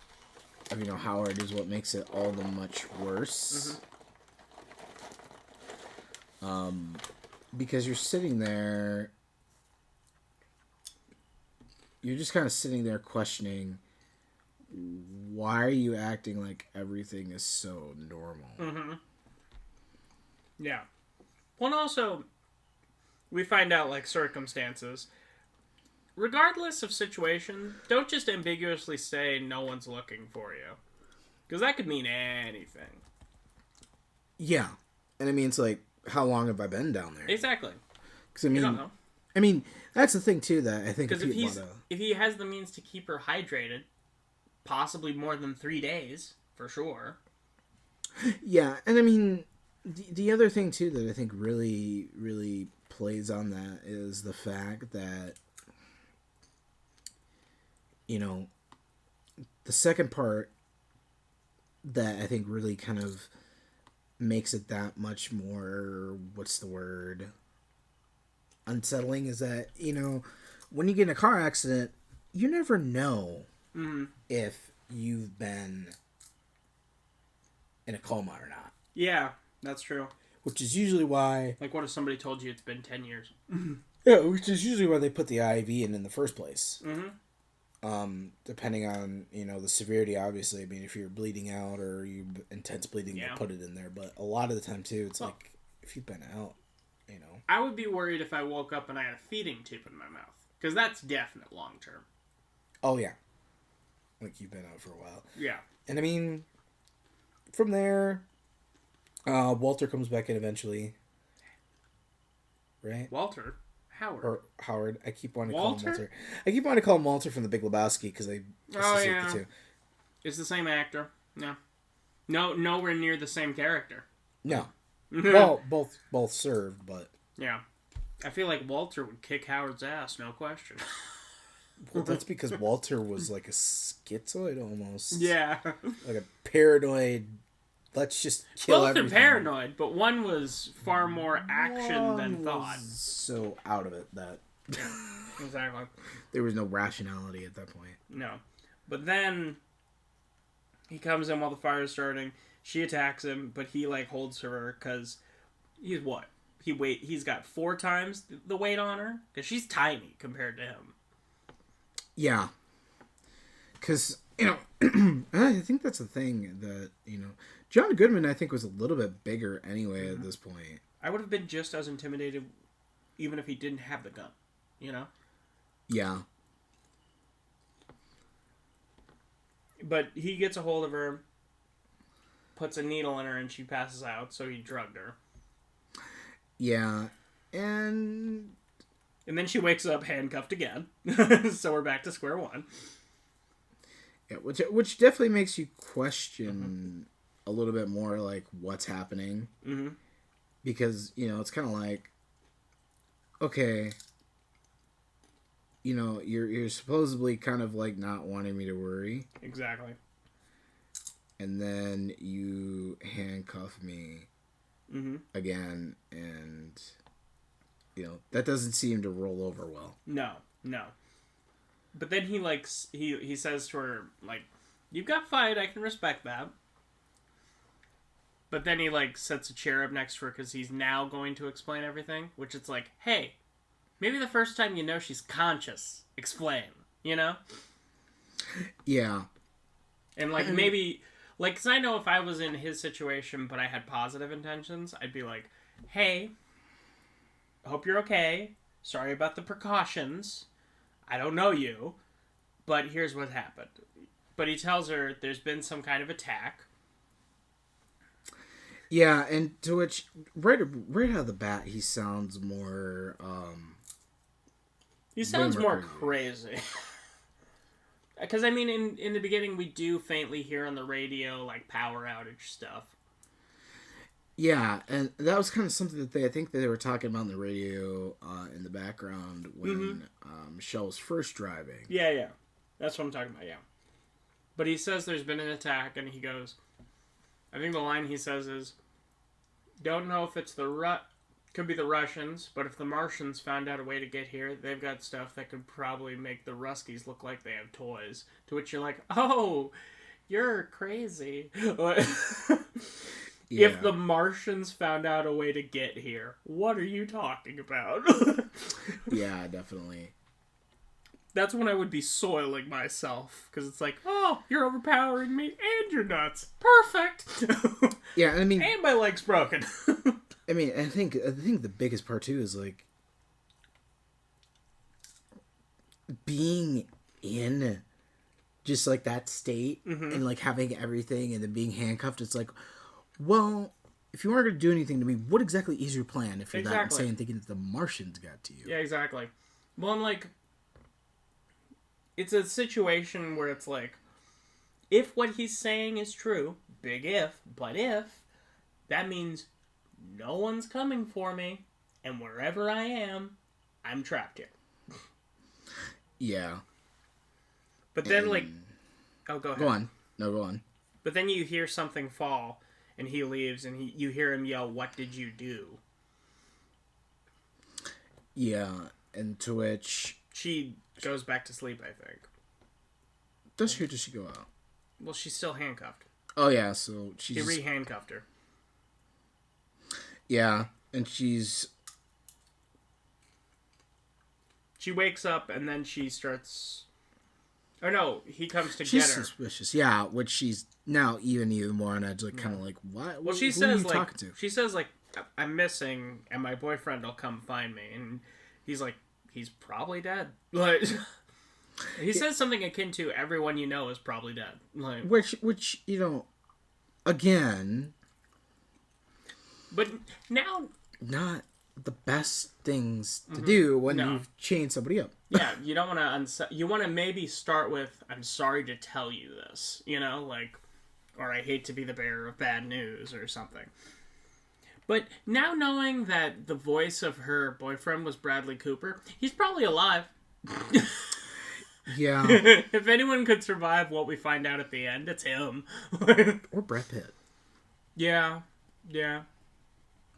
Howard is what makes it all the much worse. Mm-hmm. Because you're sitting there, you're just kind of sitting there questioning, why are you acting like everything is so normal? Mm-hmm. Yeah. Well, and also, we find out, like, circumstances. Regardless of situation, don't just ambiguously say no one's looking for you. Because that could mean anything. Yeah. And I mean, it's like, how long have I been down there? Exactly. Because you don't know. I mean, that's the thing, too, that I think... Because if he has the means to keep her hydrated, possibly more than 3 days, for sure. Yeah, and I mean, the other thing, too, that I think really, really plays on that is the fact that, the second part that I think really kind of makes it that much more, what's the word, unsettling, is that, when you get in a car accident, you never know if you've been in a coma or not. Yeah, that's true. Which is usually why... Like, what if somebody told you it's been 10 years? Yeah, which is usually why they put the IV in the first place. Mm-hmm. Depending on, the severity, obviously. I mean, if you're bleeding out or you intense bleeding, they'll put it in there. But a lot of the time, too, it's like, if you've been out, you know. I would be worried if I woke up and I had a feeding tube in my mouth. Because that's definite long term. Oh, yeah. Like, you've been out for a while. Yeah. And, I mean, from there, Walter comes back in eventually. Right? Walter? Howard. Or Howard. I keep wanting to Walter? call him Walter. I keep wanting to call him Walter from The Big Lebowski because I associate the two. It's the same actor. No, nowhere near the same character. No. Well, both served, but... Yeah. I feel like Walter would kick Howard's ass, no question. Well, that's because Walter was like a schizoid almost. Yeah. Like a paranoid... Let's just kill everything. Both are paranoid, but one was far more action than thought. So out of it that... Exactly. There was no rationality at that point. No. But then... He comes in while the fire's starting. She attacks him, but he, like, holds her because he's what? He's got 4 times the weight on her? Because she's tiny compared to him. Yeah. Because, you know, I think that's the thing that, you know... John Goodman, I think, was a little bit bigger anyway at this point. I would have been just as intimidated even if he didn't have the gun, you know? Yeah. But he gets a hold of her, puts a needle in her, and she passes out, so he drugged her. Yeah, and then she wakes up handcuffed again. So we're back to square one. Yeah, which definitely makes you question a little bit more, like, what's happening. Mm-hmm. Because, you know, it's kind of like, okay, you know, you're supposedly kind of, like, not wanting me to worry. Exactly. And then you handcuff me again, and, you know, that doesn't seem to roll over well. No. But then he, like, he says to her, like, you've got fight, I can respect that. But then he, like, sets a chair up next to her because he's now going to explain everything, which it's like, hey, maybe the first time you know she's conscious, explain, you know? Yeah. And, like, maybe, like, because I know if I was in his situation but I had positive intentions, I'd be like, hey, hope you're okay. Sorry about the precautions. I don't know you, but here's what happened. But he tells her there's been some kind of attack. Yeah, and to which, right out of the bat, he sounds more, he sounds more crazy. Because, I mean, in the beginning, we do faintly hear on the radio, like, power outage stuff. Yeah, and that was kind of something that I think they were talking about on the radio in the background when Michelle was first driving. Yeah. That's what I'm talking about, yeah. But he says there's been an attack, and he goes... I think the line he says is, don't know if it's could be the Russians, but if the Martians found out a way to get here, they've got stuff that could probably make the Ruskies look like they have toys. To which you're like, oh, you're crazy. Yeah. If the Martians found out a way to get here, what are you talking about? Yeah, definitely. That's when I would be soiling myself. Because it's like, oh, you're overpowering me and you're nuts. Perfect. Yeah, I mean... And my leg's broken. I mean, I think the biggest part, too, is, like... being in just, like, that state and, like, having everything and then being handcuffed. It's like, well, if you weren't going to do anything to me, what exactly is your plan if you're that insane thinking that the Martians got to you? Yeah, exactly. Well, I'm like... It's a situation where it's like, if what he's saying is true, big if, but if, that means no one's coming for me, and wherever I am, I'm trapped here. Yeah. But then, like... Oh, go ahead. Go on. No, go on. But then you hear something fall, and he leaves, and you hear him yell, what did you do? Yeah, and to which... She goes back to sleep, I think. Does she go out? Well, she's still handcuffed. Oh, yeah, so she's... He re-handcuffed her. Yeah, and she's... She wakes up, and then she starts... Oh, no, he comes to she's get her. She's suspicious, yeah, which she's now even more on edge, like, kind of like, what? Well, she who says, are you talking to? She says, like, I'm missing, and my boyfriend will come find me. And he's like, he's probably dead. Like, he says something akin to, everyone you know is probably dead. Like, which you know, again... But now... Not the best things to do when you've chained somebody up. Yeah, you don't want to... You want to maybe start with, I'm sorry to tell you this. You know, like... Or I hate to be the bearer of bad news or something. But now knowing that the voice of her boyfriend was Bradley Cooper, he's probably alive. Yeah. If anyone could survive what we find out at the end, it's him. Or Brad Pitt. Yeah. Yeah.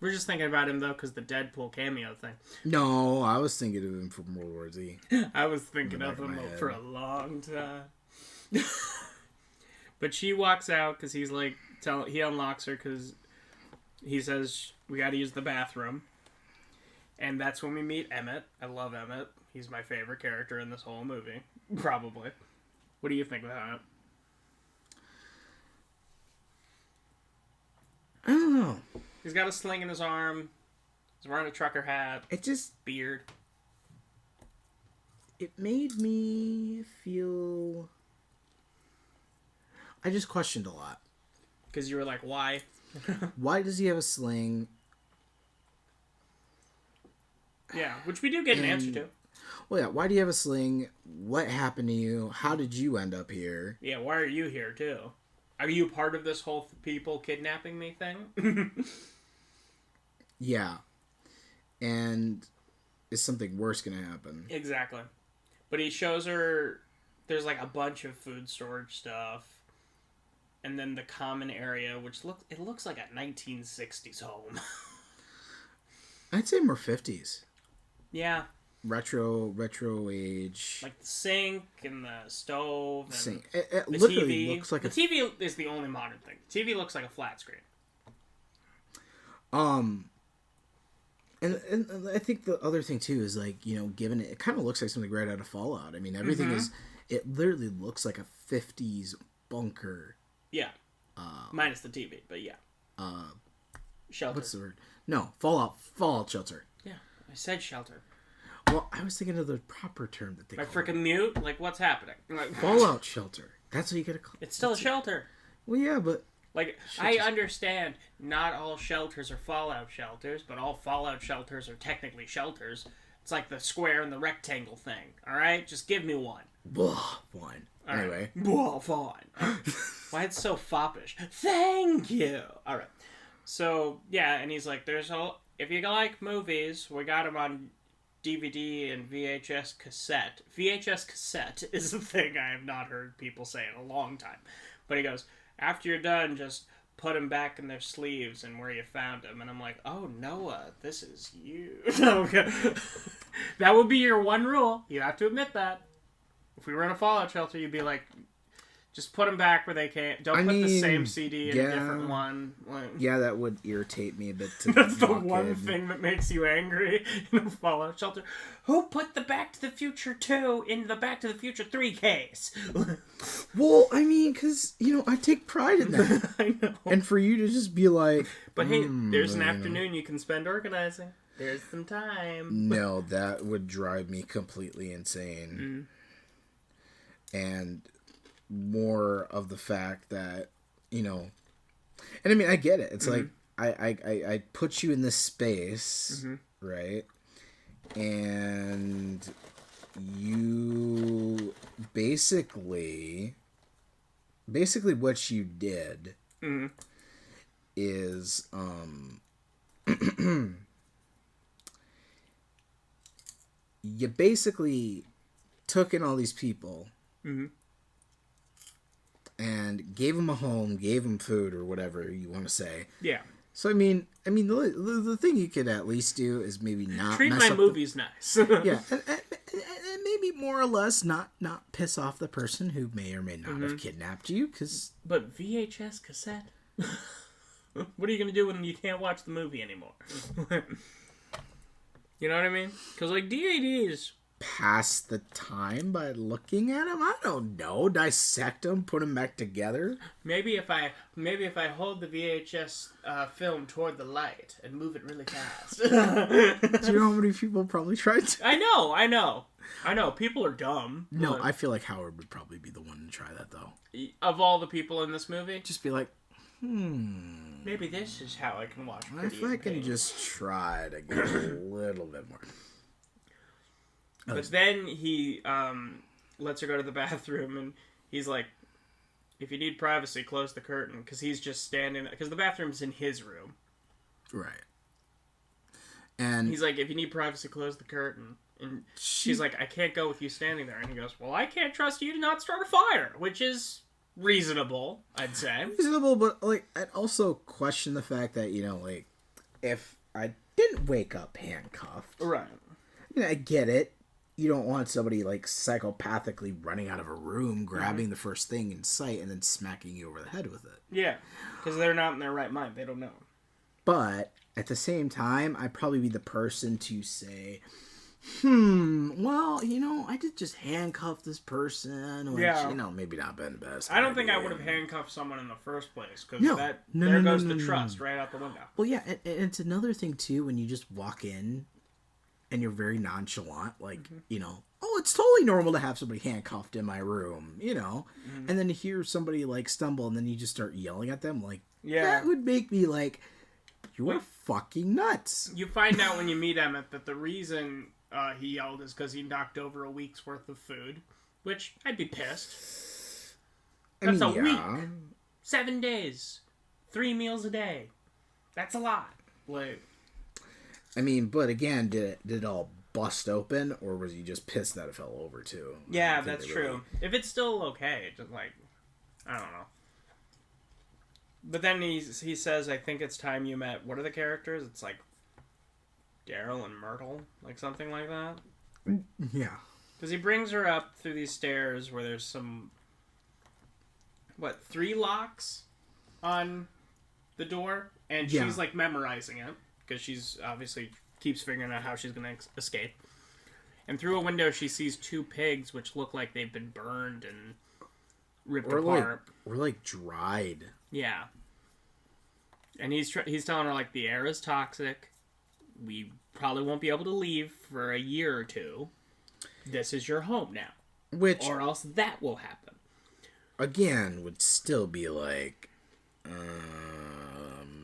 We're just thinking about him, though, because the Deadpool cameo thing. No, I was thinking of him from World War Z. I was thinking of him for a long time. But she walks out because he's like, he unlocks her because he says, we got to use the bathroom. And that's when we meet Emmett. I love Emmett. He's my favorite character in this whole movie. Probably. What do you think about it? I don't know. He's got a sling in his arm. He's wearing a trucker hat. It just... Beard. It made me feel... I just questioned a lot. Because you were like, why? Why does he have a sling? Yeah, which we do get an answer to. Well, yeah, why do you have a sling? What happened to you? How did you end up here? Yeah, why are you here, too? Are you part of this whole people kidnapping me thing? Yeah. And is something worse going to happen? Exactly. But he shows her there's like a bunch of food storage stuff. And then the common area, which looks like a 1960s home. I'd say more 50s. Yeah. Retro age. Like the sink and the stove and sink. It the literally TV. Looks like the TV is the only modern thing. The TV looks like a flat screen. And I think the other thing too is like, you know, given it kind of looks like something right out of Fallout. I mean, everything is, it literally looks like a 50s bunker. Yeah. Minus the TV, but yeah. Shelter. What's the word? No, Fallout shelter. Yeah, I said shelter. Well, I was thinking of the proper term that they My call freaking mute? Like, what's happening? Like, Fallout shelter. That's what you gotta call it. It's still a shelter. Well, yeah, but... Like, I understand not all shelters are Fallout shelters, but all Fallout shelters are technically shelters. It's like the square and the rectangle thing, alright? Just give me one. One. All anyway. Right. Fine. Why it's so foppish? Thank you. Alright. So, yeah, and he's like, if you like movies, we got them on DVD and VHS cassette. VHS cassette is a thing I have not heard people say in a long time. But he goes, after you're done, just put them back in their sleeves and where you found them. And I'm like, oh, Noah, this is you. Okay. That would be your one rule. You have to admit that. If we were in a Fallout shelter, you'd be like, just put them back where they can't. Don't put the same CD in a different one. Like, yeah, that would irritate me a bit. That's the one thing that makes you angry in a Fallout shelter. Who put the Back to the Future 2 in the Back to the Future 3 case? Well, I mean, because, you know, I take pride in that. I know. And for you to just be like... But hey, there's an afternoon you can spend organizing. There's some time. No, that would drive me completely insane. And... more of the fact that, you know, and I mean, I get it. It's like, I put you in this space, right? And you basically what you did is, you basically took in all these people, and gave them a home, gave them food, or whatever you want to say. Yeah. So I mean, the thing you could at least do is maybe not treat mess my movies nice. Yeah, and maybe more or less not piss off the person who may or may not have kidnapped you, because. But VHS cassette. What are you gonna do when you can't watch the movie anymore? You know what I mean? Because like DVDs, pass the time by looking at them. I don't know. Dissect them, put them back together. Maybe if I hold the VHS film toward the light and move it really fast. Do you know how many people probably tried to? I know. People are dumb. No, I feel like Howard would probably be the one to try that, though. Of all the people in this movie, just be like, maybe this is how I can watch. If I can just try to get a little bit more. But then he lets her go to the bathroom, and he's like, if you need privacy, close the curtain. Because he's just standing... Because the bathroom's in his room. Right. And he's like, if you need privacy, close the curtain. And she's like, I can't go with you standing there. And he goes, well, I can't trust you to not start a fire. Which is reasonable, I'd say. Reasonable, but, like, I'd also question the fact that, you know, like, if I didn't wake up handcuffed... Right. I mean, I get it. You don't want somebody, like, psychopathically running out of a room, grabbing the first thing in sight, and then smacking you over the head with it. Yeah, because they're not in their right mind. They don't know. But, at the same time, I'd probably be the person to say, well, you know, I did just handcuff this person, which, you know, maybe not been the best. I don't think I would have handcuffed someone in the first place, because there goes the trust right out the window. Well, yeah, and it's another thing, too, when you just walk in, and you're very nonchalant, like, you know, oh, it's totally normal to have somebody handcuffed in my room, you know, and then to hear somebody, like, stumble, and then you just start yelling at them, like, that would make me, like, you're fucking nuts. You find out when you meet Emmett that the reason he yelled is because he knocked over a week's worth of food, which I'd be pissed. That's a week. 7 days. 3 meals a day. That's a lot. Like... I mean, but again, did it all bust open, or was he just pissed that it fell over too? Yeah, that's true. If it's still okay, just like, I don't know. But then he says, I think it's time you met, what are the characters? It's like Daryl and Myrtle, like something like that. Yeah. Because he brings her up through these stairs where there's some, 3 locks on the door, and she's like memorizing it. Because she's obviously keeps figuring out how she's going to escape. And through a window, she sees 2 pigs, which look like they've been burned and ripped apart. Or like dried. Yeah. And he's telling her, like, the air is toxic. We probably won't be able to leave for a year or 2. This is your home now. Or else that will happen. Again, would still be like,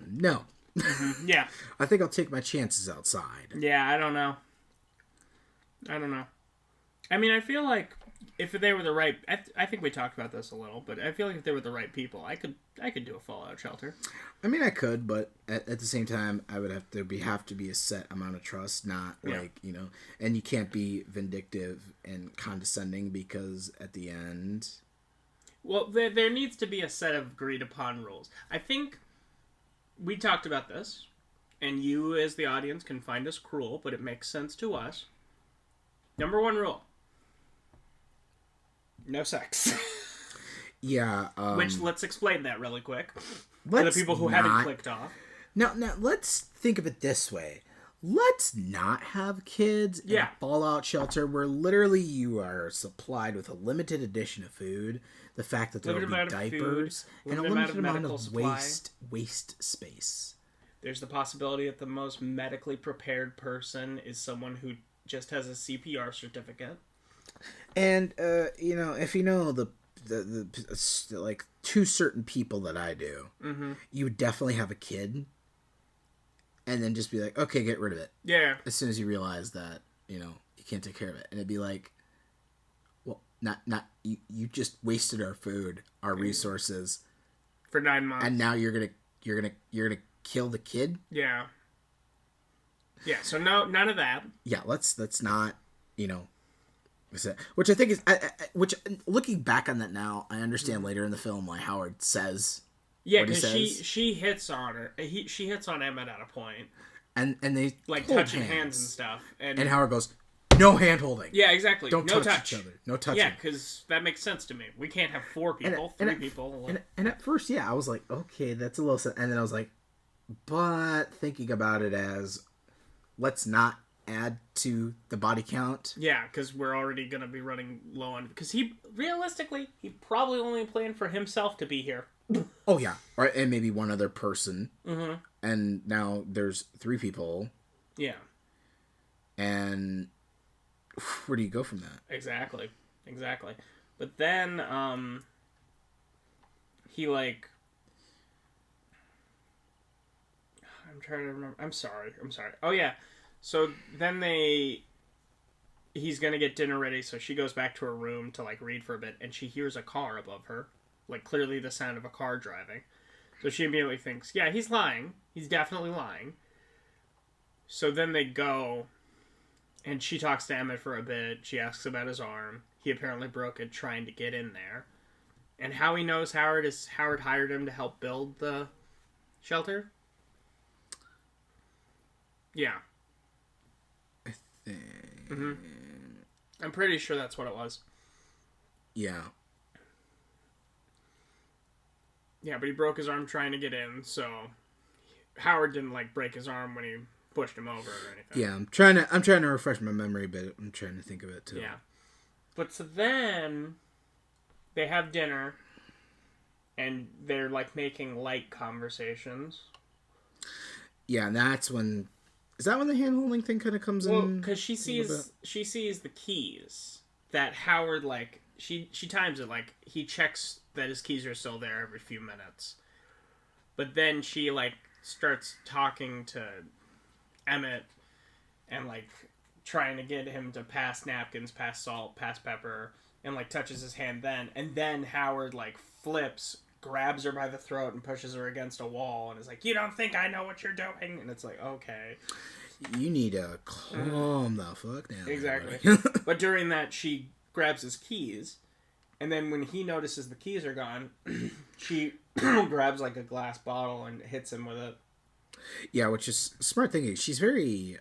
no. Yeah. I think I'll take my chances outside. Yeah, I don't know. I mean, I feel like if they were the right... I think we talked about this a little, but I feel like if they were the right people, I could do a fallout shelter. I mean, I could, but at the same time, I would have to be a set amount of trust, not like, you know... And you can't be vindictive and condescending because at the end... Well, there needs to be a set of agreed-upon rules. I think... We talked about this, and you as the audience can find us cruel, but it makes sense to us. Number 1 rule. No sex. Yeah. Which, let's explain that really quick. For the people who haven't clicked off. Now, let's think of it this way. Let's not have kids in a fallout shelter where literally you are supplied with a limited edition of food. The fact that there will be diapers and a limited amount of waste space. There's the possibility that the most medically prepared person is someone who just has a CPR certificate. And you know, if you know the like 2 certain people that I do, you would definitely have a kid, and then just be like, okay, get rid of it. Yeah. As soon as you realize that, you know, you can't take care of it, and it'd be like, well, not you just wasted our food, our resources for 9 months, and now you're gonna kill the kid. Yeah. Yeah. So no, none of that. Yeah. Let's not, you know. Which I think is, which looking back on that now, I understand later in the film why Howard says. Yeah, because she hits on her. She hits on Emmett at a point, and they like touching hands and stuff. And Howard goes, "No hand holding." Yeah, exactly. Don't touch each other. No touching. Yeah, because that makes sense to me. We can't have 4 people, 3 people. And at first, yeah, I was like, okay, that's a little. And then I was like, but thinking about it as, let's not add to the body count. Yeah, because we're already going to be running low on... Because he probably only planned for himself to be here. Oh, yeah. And maybe one other person. Mm-hmm. And now there's 3 people. Yeah. And where do you go from that? Exactly. But then, he, like... I'm trying to remember. I'm sorry. Oh, yeah. So then he's gonna get dinner ready, so she goes back to her room to, like, read for a bit, and she hears a car above her. Like, clearly the sound of a car driving. So she immediately thinks, yeah, he's lying. He's definitely lying. So then they go, and she talks to Emmett for a bit. She asks about his arm. He apparently broke it trying to get in there. And how he knows Howard is Howard hired him to help build the shelter? Yeah. Mm-hmm. I'm pretty sure that's what it was. Yeah. Yeah, but he broke his arm trying to get in, so Howard didn't, like, break his arm when he pushed him over or anything. Yeah, I'm trying to refresh my memory, but I'm trying to think of it too. Yeah. But so then they have dinner and they're, like, making light conversations. Yeah, and that's when... Is that when the hand-holding thing kind of comes in? Well, because she sees the keys that Howard, like, she times it, like, he checks that his keys are still there every few minutes. But then she, like, starts talking to Emmett and, like, trying to get him to pass napkins, pass salt, pass pepper, and, like, touches his hand then. And then Howard, like, flips, grabs her by the throat and pushes her against a wall and is like, you don't think I know what you're doing? And it's like, okay. You need to calm the fuck down. Exactly. But during that, she grabs his keys, and then when he notices the keys are gone, she grabs, like, a glass bottle and hits him with it. Yeah, which is smart thinking. She's very...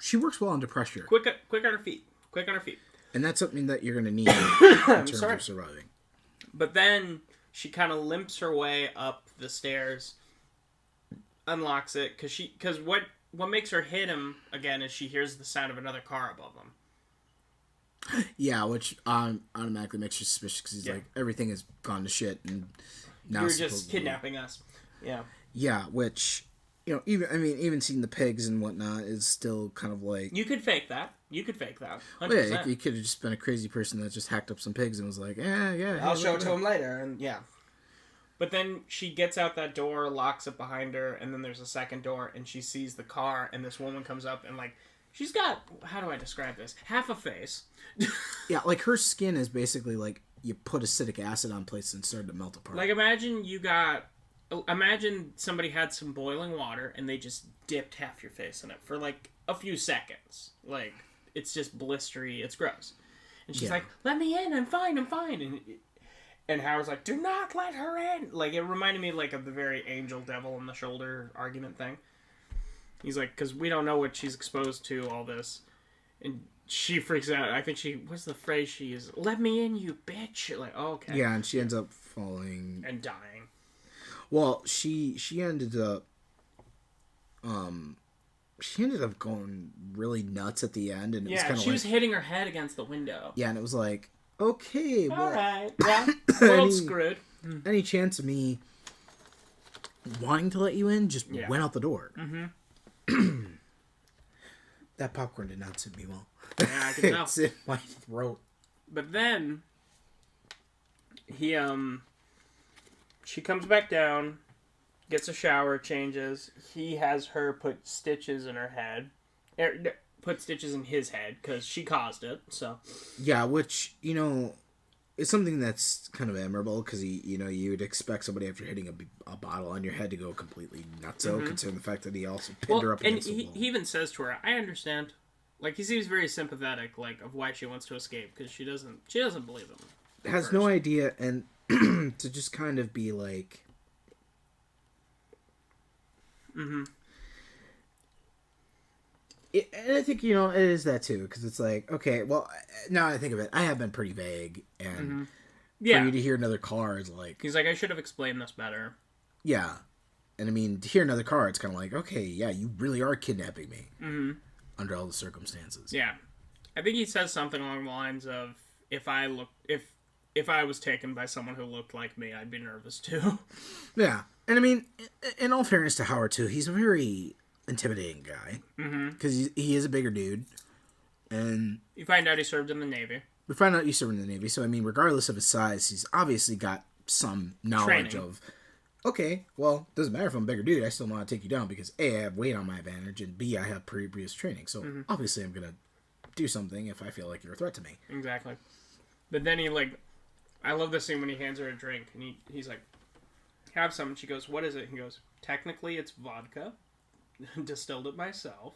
she works well under pressure. Quick on her feet. And that's something that you're going to need in terms of surviving. But then she kind of limps her way up the stairs, unlocks it, because what makes her hit him again is she hears the sound of another car above him. Yeah, which automatically makes you suspicious because he's like, everything has gone to shit, and now you're just kidnapping us. Yeah. Yeah, which, you know, even seeing the pigs and whatnot is still kind of like... You could fake that. 100%. Well, yeah, you could have just been a crazy person that just hacked up some pigs and was like, yeah. I'll show it to him later, and yeah. But then she gets out that door, locks it behind her, and then there's a second door, and she sees the car, and this woman comes up, and, like, she's got, how do I describe this? Half a face. Yeah, like, her skin is basically like you put acetic acid on places and started to melt apart. Like, imagine somebody had some boiling water, and they just dipped half your face in it for, like, a few seconds. Like, it's just blistery, it's gross. And she's like, let me in, I'm fine. And Howard's like, do not let her in. Like, it reminded me, like, of the very angel devil in the shoulder argument thing. He's like, because we don't know what she's exposed to, all this. And she freaks out. I think what's the phrase she uses? Let me in, you bitch. Like, oh, okay. Yeah, and she ends up falling. And dying. Well, she ended up... She ended up going really nuts at the end. And it was kind of she was hitting her head against the window. Yeah, and it was like... Okay, well... Alright, yeah. World screwed. Any chance of me wanting to let you in just went out the door. Mm-hmm. That popcorn did not suit me well. Yeah, I can tell. It's in my throat. But then, she comes back down, gets a shower, changes. He has her put stitches in her head. Put stitches in his head because she caused it. So yeah, which is something that's kind of admirable because you would expect somebody after hitting a bottle on your head to go completely nutso, considering the fact that he also pinned her up against the wall. He even says to her, "I understand." Like, he seems very sympathetic, like, of why she wants to escape because she doesn't believe him. Has no idea, and to just kind of be like, mm-hmm. And I think, it is that too, because it's like, okay, well, now I think of it, I have been pretty vague, and for you to hear another car is like... He's like, I should have explained this better. Yeah. And I mean, to hear another car, it's kind of like, okay, yeah, you really are kidnapping me. Mm-hmm. under all the circumstances. Yeah. I think he says something along the lines of, if I was taken by someone who looked like me, I'd be nervous too. Yeah. And I mean, in all fairness to Howard too, he's a very intimidating guy. Because he is a bigger dude. And you find out he served in the Navy. We find out he served in the Navy. So, I mean, regardless of his size, he's obviously got some knowledge of, okay, well, doesn't matter if I'm a bigger dude, I still know how to take you down because A, I have weight on my advantage, and B, I have previous training. So, obviously, I'm going to do something if I feel like you're a threat to me. Exactly. But then he, I love this scene when he hands her a drink, and he's like, have some, and she goes, what is it? He goes, technically, it's vodka. Distilled it myself.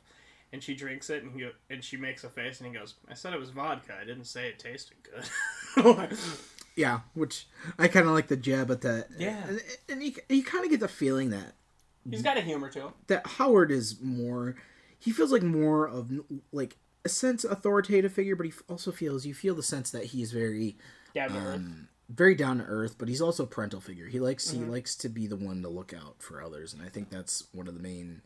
And she drinks it, and she makes a face, and he goes, I said it was vodka. I didn't say it tasted good. Yeah, which I kind of like the jab at that. Yeah. And you kind of get the feeling that... He's got a humor to him. That Howard is more... He feels like more of, like, a sense authoritative figure, but you feel the sense that he is very... Down to earth. Very down to earth, but he's also a parental figure. He likes to be the one to look out for others, and I think that's one of the main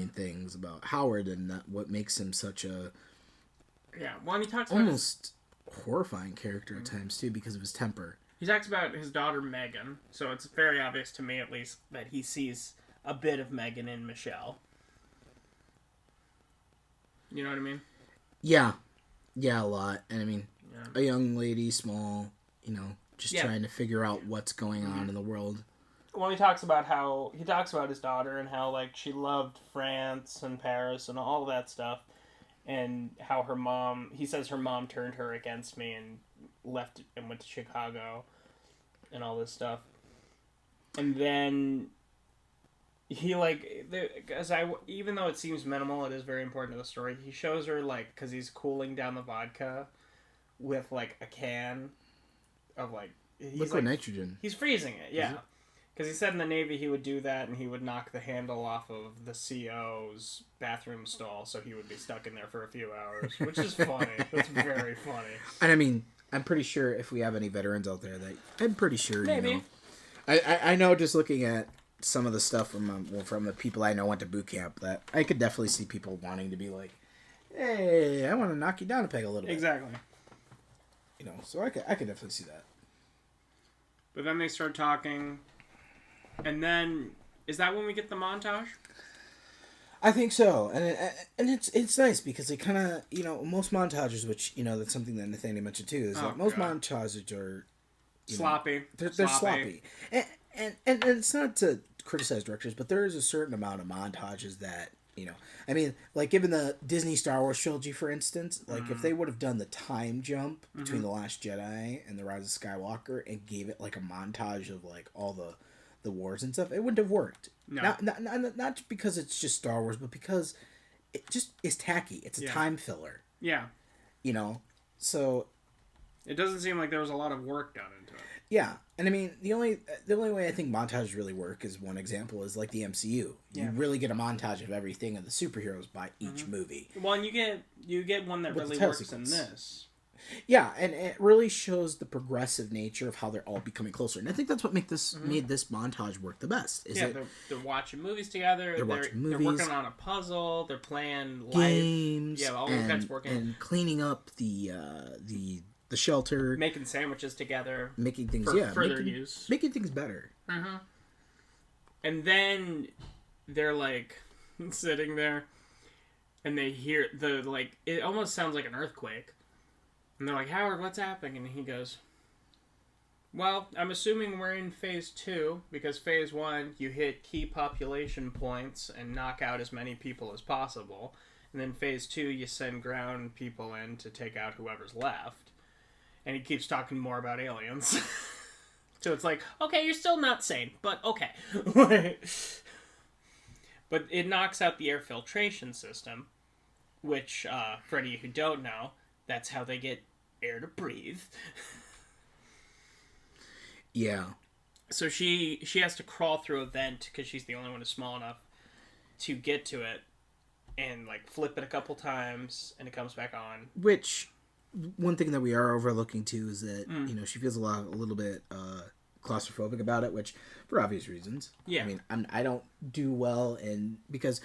things about Howard, and what makes him such a he talks about almost horrifying character at times too because of his temper. He talks about his daughter Megan, so it's very obvious to me at least that he sees a bit of Megan in Michelle. You know what I mean? Yeah, a lot. And I mean, a young lady, small, just trying to figure out what's going on in the world. Well, he talks about his daughter and how, like, she loved France and Paris and all that stuff, and how he says her mom turned her against me and left and went to Chicago and all this stuff. And then he, even though it seems minimal, it is very important to the story. He shows her, like, because he's cooling down the vodka with, like, a can of, like... Liquid nitrogen. He's freezing it, yeah. Because he said in the Navy he would do that, and he would knock the handle off of the CO's bathroom stall, so he would be stuck in there for a few hours, which is funny. That's very funny. And I mean, I'm pretty sure if we have any veterans out there, I'm pretty sure, Maybe. I know just looking at some of the stuff from the people I know went to boot camp, that I could definitely see people wanting to be like, hey, I want to knock you down a peg a little bit. Exactly. So I could definitely see that. But then they start talking... And then, is that when we get the montage? I think so, and it's nice because it kind of most montages, which that's something that Nathaniel mentioned too, is that most montages are sloppy. They're sloppy, and it's not to criticize directors, but there is a certain amount of montages that I mean, like given the Disney Star Wars trilogy, for instance, like if they would have done the time jump between The Last Jedi and The Rise of Skywalker and gave it like a montage of like all the wars and stuff, it wouldn't have worked. No. Not because it's just Star Wars, but because it just is tacky. It's a time filler. Yeah. So... It doesn't seem like there was a lot of work done into it. Yeah. And I mean, the only way I think montages really work is one example is like the MCU. You really get a montage of everything of the superheroes by each movie. Well, and you get one that really works in this. Yeah, and it really shows the progressive nature of how they're all becoming closer. And I think that's what made this montage work the best. They're watching movies together. They're working on a puzzle. They're playing games. Yeah, all of that's working. And cleaning up the shelter. Making sandwiches together. Making things, further use. Making things better. Mm-hmm. And then they're, like, sitting there, and they hear it almost sounds like an earthquake. And they're like, Howard, what's happening? And he goes, well, I'm assuming we're in phase 2, because phase 1, you hit key population points and knock out as many people as possible. And then phase 2, you send ground people in to take out whoever's left. And he keeps talking more about aliens. So it's like, okay, you're still not sane, but okay. But it knocks out the air filtration system, which, for any who don't know, that's how they get air to breathe. Yeah. So she has to crawl through a vent because she's the only one who's small enough to get to it and like flip it a couple times and it comes back on. Which one thing that we are overlooking too is that she feels a little bit claustrophobic about it, which for obvious reasons. Yeah. I mean, I don't do well because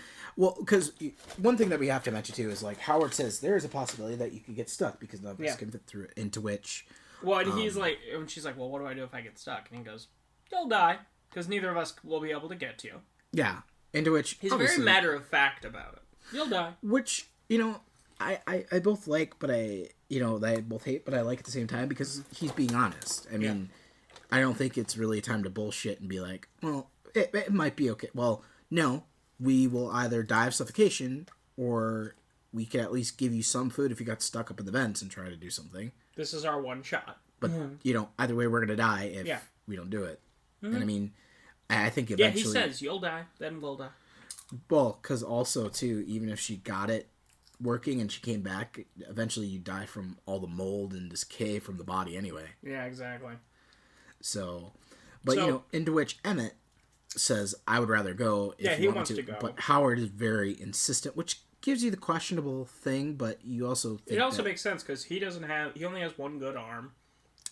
one thing that we have to mention too is like Howard says there is a possibility that you could get stuck because none of us can fit through it. Into which, well, and he's like, and she's like, well, what do I do if I get stuck? And he goes, you'll die because neither of us will be able to get to you. Yeah. Into which he's very matter of fact about it. You'll die. Which, you know, I both like, but I both hate, but I like at the same time because he's being honest. I mean, I don't think it's really time to bullshit and be like, well, it might be okay. Well, no, we will either die of suffocation or we can at least give you some food if you got stuck up in the vents and try to do something. This is our one shot. But, you know, either way, we're going to die if we don't do it. And I mean, I think eventually... Yeah, he says, you'll die, then we'll die. Well, because also, too, even if she got it working and she came back, eventually you die from all the mold and decay from the body anyway. Yeah, exactly. So, you know, into which Emmett says, I would rather go if he wants to go. But Howard is very insistent, which gives you the questionable thing, but you also think it also makes sense because he only has one good arm.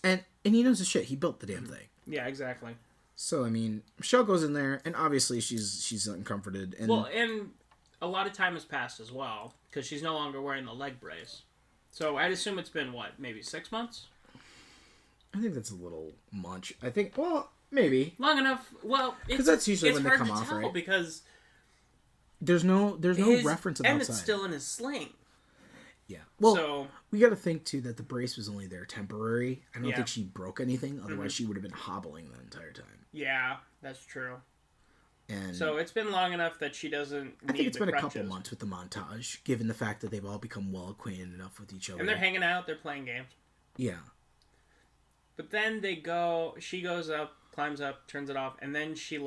And he knows his shit. He built the damn thing. Yeah, exactly. So, I mean, Michelle goes in there, and obviously she's uncomforted. And, well, and a lot of time has passed as well, because she's no longer wearing the leg brace. So, I'd assume it's been, maybe 6 months? I think that's a little much. I think, well, maybe. Long enough. Well, because that's usually when they come off, right? It's hard to tell, because... There's no reference of outside. Emmett's still in his sling. Yeah. Well, we got to think, too, that the brace was only there temporary. I don't think she broke anything. Otherwise, she would have been hobbling the entire time. Yeah, that's true. And so it's been long enough that she doesn't need I think it's been crutches. a couple months with the montage, given the fact that they've all become well acquainted enough with each other. And they're hanging out, they're playing games. Yeah. But then she goes up, climbs up, turns it off, and then she,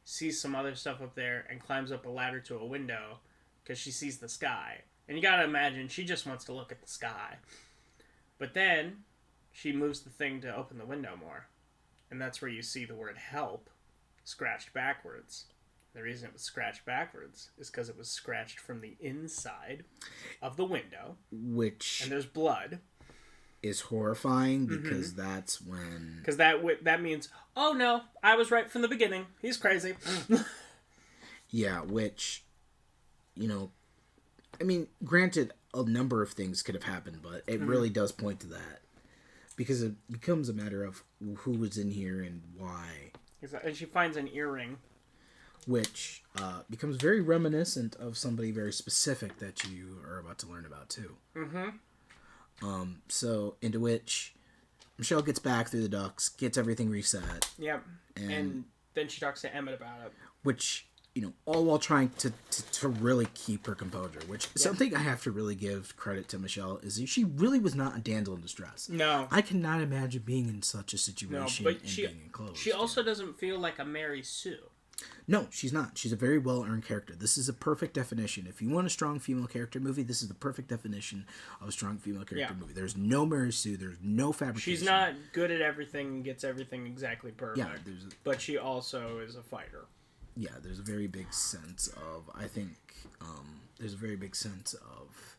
sees some other stuff up there and climbs up a ladder to a window because she sees the sky. And you gotta imagine, she just wants to look at the sky. But then she moves the thing to open the window more. And that's where you see the word help scratched backwards. The reason it was scratched backwards is because it was scratched from the inside of the window. Which... And there's blood. Is horrifying because that's when... Because that means, oh no, I was right from the beginning. He's crazy. Yeah, which, you know... I mean, granted, a number of things could have happened, but it really does point to that. Because it becomes a matter of who was in here and why. And she finds an earring. Which becomes very reminiscent of somebody very specific that you are about to learn about, too. So, into which Michelle gets back through the ducts, gets everything reset. Yep. And then she talks to Emmett about it. Which, you know, all while trying to really keep her composure. Which, something I have to really give credit to Michelle is she really was not a damsel in distress. No. I cannot imagine being in such a situation and being enclosed. She also doesn't feel like a Mary Sue. No, she's not. She's a very well-earned character. This is a perfect definition. If you want a strong female character movie, this is the perfect definition of a strong female character movie. There's no Mary Sue. There's no fabrication. She's not good at everything and gets everything exactly perfect. Yeah, but she also is a fighter. Yeah, there's a very big sense of, I think, there's a very big sense of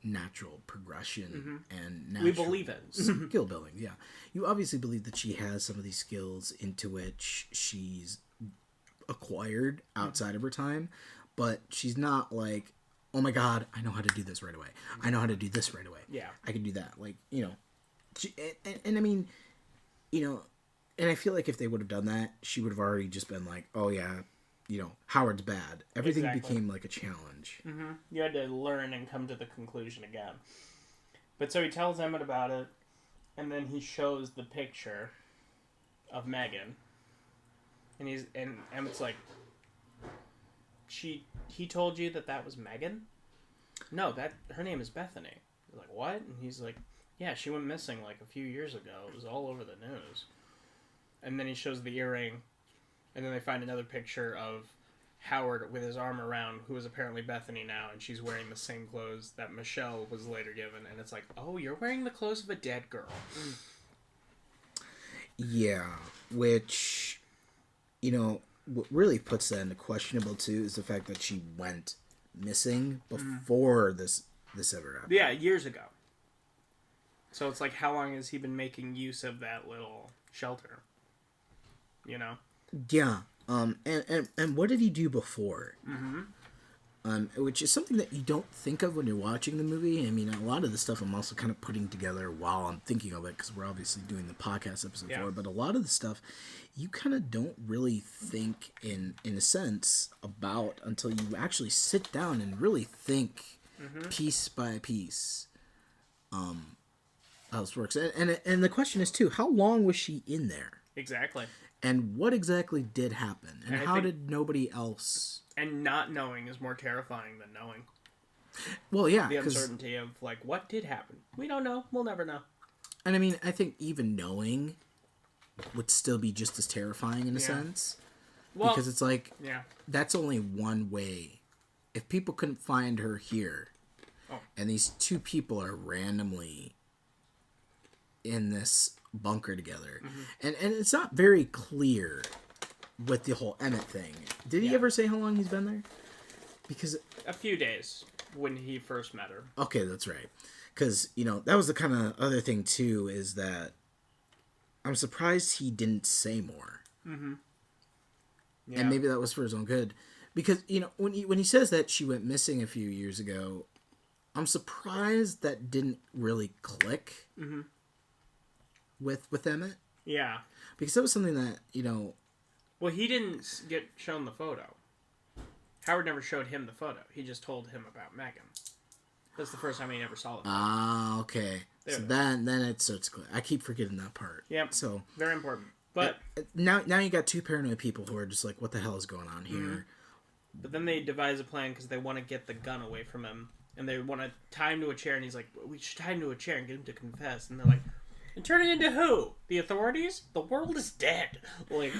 natural progression and natural... We believe it. Skill building, yeah. You obviously believe that she has some of these skills into which she's acquired outside of her time, but she's not like, oh my god, I know how to do this right away. I know how to do this right away. Yeah. I can do that. Like, you know, and I mean, you know, and I feel like if they would have done that, she would have already just been like, oh yeah, you know, Howard's bad. Everything became like a challenge. You had to learn and come to the conclusion again. But so he tells Emmett about it, and then he shows the picture of Megan. And Emmett's like, he told you that was Megan? No, her name is Bethany. He's like, what? And he's like, yeah, she went missing like a few years ago. It was all over the news. And then he shows the earring, and then they find another picture of Howard with his arm around, who is apparently Bethany now, and she's wearing the same clothes that Michelle was later given. And it's like, oh, you're wearing the clothes of a dead girl. Yeah, which... You know, what really puts that into questionable, too, is the fact that she went missing before this ever happened. Yeah, years ago. So it's like, how long has he been making use of that little shelter. You know? Yeah. And what did he do before? Which is something that you don't think of when you're watching the movie. I mean, a lot of the stuff I'm also kind of putting together while I'm thinking of it, because we're obviously doing the podcast episode for it. But a lot of the stuff you kind of don't really think in a sense about until you actually sit down and really think piece by piece how this works. And the question is too, how long was she in there? Exactly. And what exactly did happen? And how did nobody else... And not knowing is more terrifying than knowing. Well, yeah. The uncertainty of, like, what did happen? We don't know. We'll never know. And I mean, I think even knowing would still be just as terrifying in a sense. Well, because it's like, that's only one way. If people couldn't find her here, and these two people are randomly in this bunker together, and it's not very clear with the whole Emmett thing. Did he ever say how long he's been there? Because a few days when he first met her. Okay, that's right. Because, you know, that was the kind of other thing too, is that I'm surprised he didn't say more. And maybe that was for his own good. Because, you know, when he says that she went missing a few years ago, I'm surprised that didn't really click with Emmett. Yeah. Because that was something that, you know... Well, he didn't get shown the photo. Howard never showed him the photo. He just told him about Megan. That's the first time he ever saw the photo. Ah, okay. There so then it starts clear. I keep forgetting that part. Yep. So very important. But now you got two paranoid people who are just like, what the hell is going on here? But then they devise a plan because they want to get the gun away from him. And they want to tie him to a chair. And he's like, we should tie him to a chair and get him to confess. And they're like... And turn it into who? The authorities? The world is dead. Like,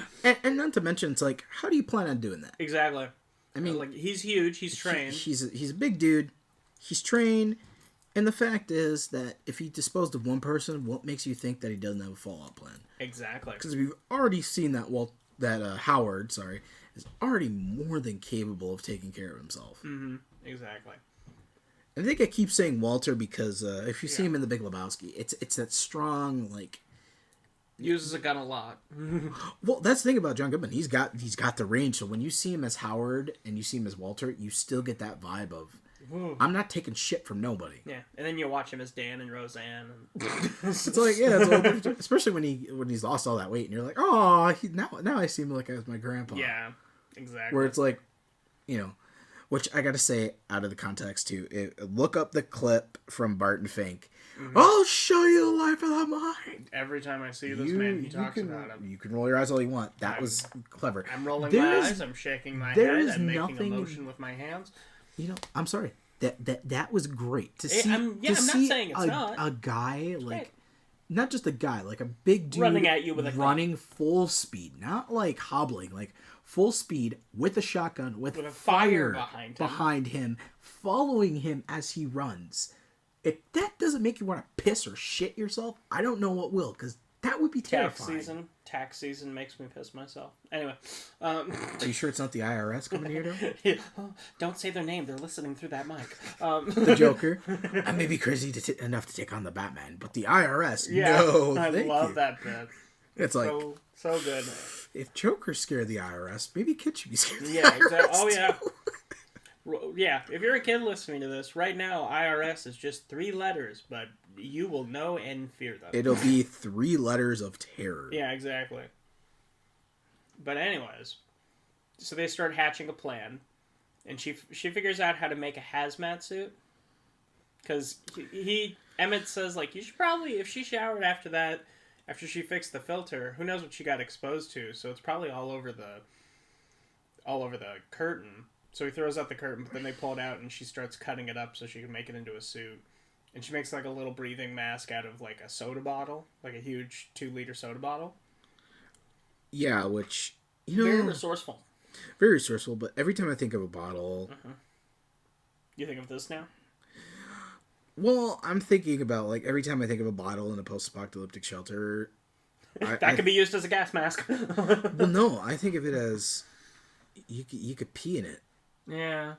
and not to mention, it's like, how do you plan on doing that? Exactly. I mean, like, he's huge. He's trained. He's a big dude. He's trained. And the fact is that if he disposed of one person, what makes you think that he doesn't have a fallout plan? Exactly. Because we've already seen that Howard, is already more than capable of taking care of himself. Exactly. I think I keep saying Walter because if you see him in The Big Lebowski, it's that strong, like... Uses a gun a lot. Well, that's the thing about John Goodman. He's got the range, so when you see him as Howard and you see him as Walter, you still get that vibe of, I'm not taking shit from nobody. Yeah, and then you watch him as Dan and Roseanne. And... it's like, especially when he's lost all that weight, and you're like, oh, now I see him like as my grandpa. Yeah, exactly. Where it's like, you know... Which I gotta say, out of the context too, look up the clip from Barton Fink. I'll show you the life of the mind. Every time I see this man, he talks about him. You can roll your eyes all you want. That was clever. I'm rolling my eyes. I'm shaking my head. I'm making a motion with my hands. You know, I'm sorry. That was great to see. I'm not saying it's not a guy like. Not just a guy, like a big dude running at you with running full speed, not like hobbling, like full speed with a shotgun with a fire behind him, following him as he runs. If that doesn't make you want to piss or shit yourself, I don't know what will, because that would be terrifying. Tax season makes me piss myself. Anyway. Are you sure it's not the IRS coming here, though? Don't say their name. They're listening through that mic. The Joker. I may be crazy enough to take on the Batman, but the IRS, no, I love that bit. It's like... So good. If Joker's scared of the IRS, maybe kids should be scared of the IRS, exactly. Oh, yeah. Yeah, if you're a kid listening to this, right now, IRS is just 3 letters, but you will know and fear them. It'll be 3 letters of terror. Yeah, exactly. But anyways, so they start hatching a plan, and she figures out how to make a hazmat suit. Because Emmett says, like, you should probably, if she showered after she fixed the filter, who knows what she got exposed to, so it's probably all over the curtain. So he throws out the curtain, but then they pull it out, and she starts cutting it up so she can make it into a suit. And she makes, like, a little breathing mask out of, like, a soda bottle. Like a huge 2-liter soda bottle. Yeah, which, you know... Very resourceful. Very resourceful, but every time I think of a bottle... You think of this now? Well, I'm thinking about, like, every time I think of a bottle in a post-apocalyptic shelter... that could be used as a gas mask. Well, no, I think of it as... You could pee in it. Yeah.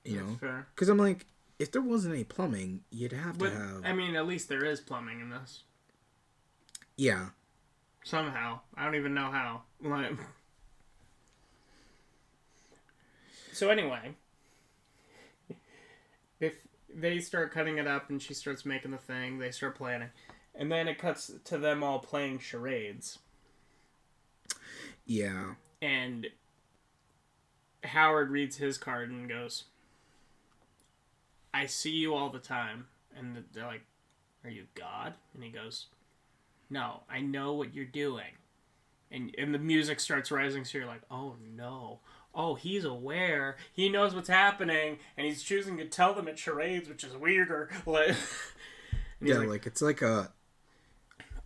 You know? Fair. Because I'm like, if there wasn't any plumbing, you'd have to have... I mean, at least there is plumbing in this. Yeah. Somehow. I don't even know how. So anyway, if they start cutting it up and she starts making the thing, they start planning. And then it cuts to them all playing charades. Yeah. And Howard reads his card and goes, I see you all the time. And they're like, are you God? And he goes, no, I know what you're doing. And the music starts rising, so you're like, oh no. Oh, he's aware. He knows what's happening, and he's choosing to tell them at charades, which is weirder. Yeah, like it's like a...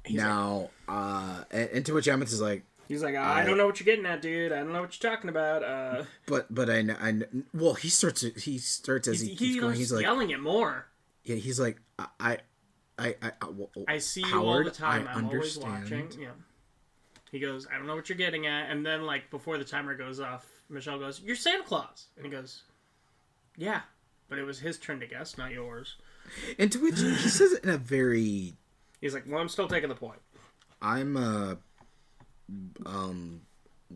Now, and to which Emmett is like... He's like, I don't know what you're getting at, dude. I don't know what you're talking about. But I know... Well, he starts as he keeps going. He's like... yelling it more. Yeah, he's like, I see you Howard, all the time. I'm understand. always watching. Yeah. He goes, I don't know what you're getting at. And then, like, before the timer goes off, Michelle goes, you're Santa Claus. And he goes, yeah, but it was his turn to guess, not yours. And to which he says it in a very... He's like, well, I'm still taking the point.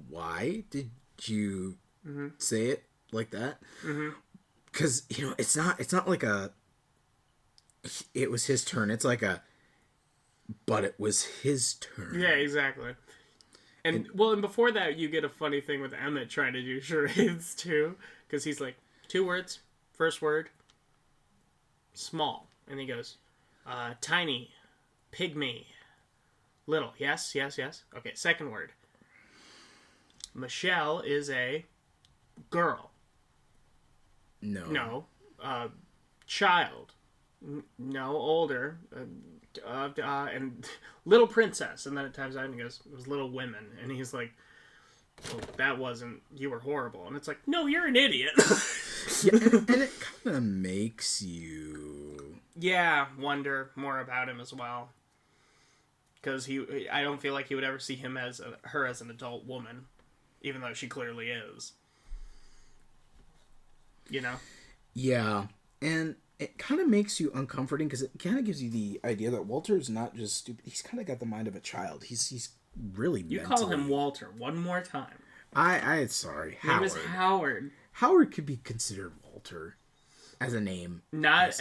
Why did you say it like that? Because, it's not like it was his turn. It's like but it was his turn. Yeah, exactly. And before that, you get a funny thing with Emmett trying to do charades, too. Because he's like, 2 words. First word, small. And he goes, tiny, pygmy, little. Yes. Okay, second word. Michelle is a girl. No. Child. No, older. And little princess. And then it times out and he goes, it was Little Women. And he's like, well, that wasn't, you were horrible. And it's like, no, you're an idiot. Yeah, and it kind of makes you... Yeah, wonder more about him as well. Because I don't feel like he would ever see her as an adult woman. Even though she clearly is. Yeah. And it kind of makes you uncomforting because it kind of gives you the idea that Walter is not just stupid. He's kind of got the mind of a child. He's really You call him Walter one more time. Sorry. His name is Howard. Howard could be considered Walter as a name. Not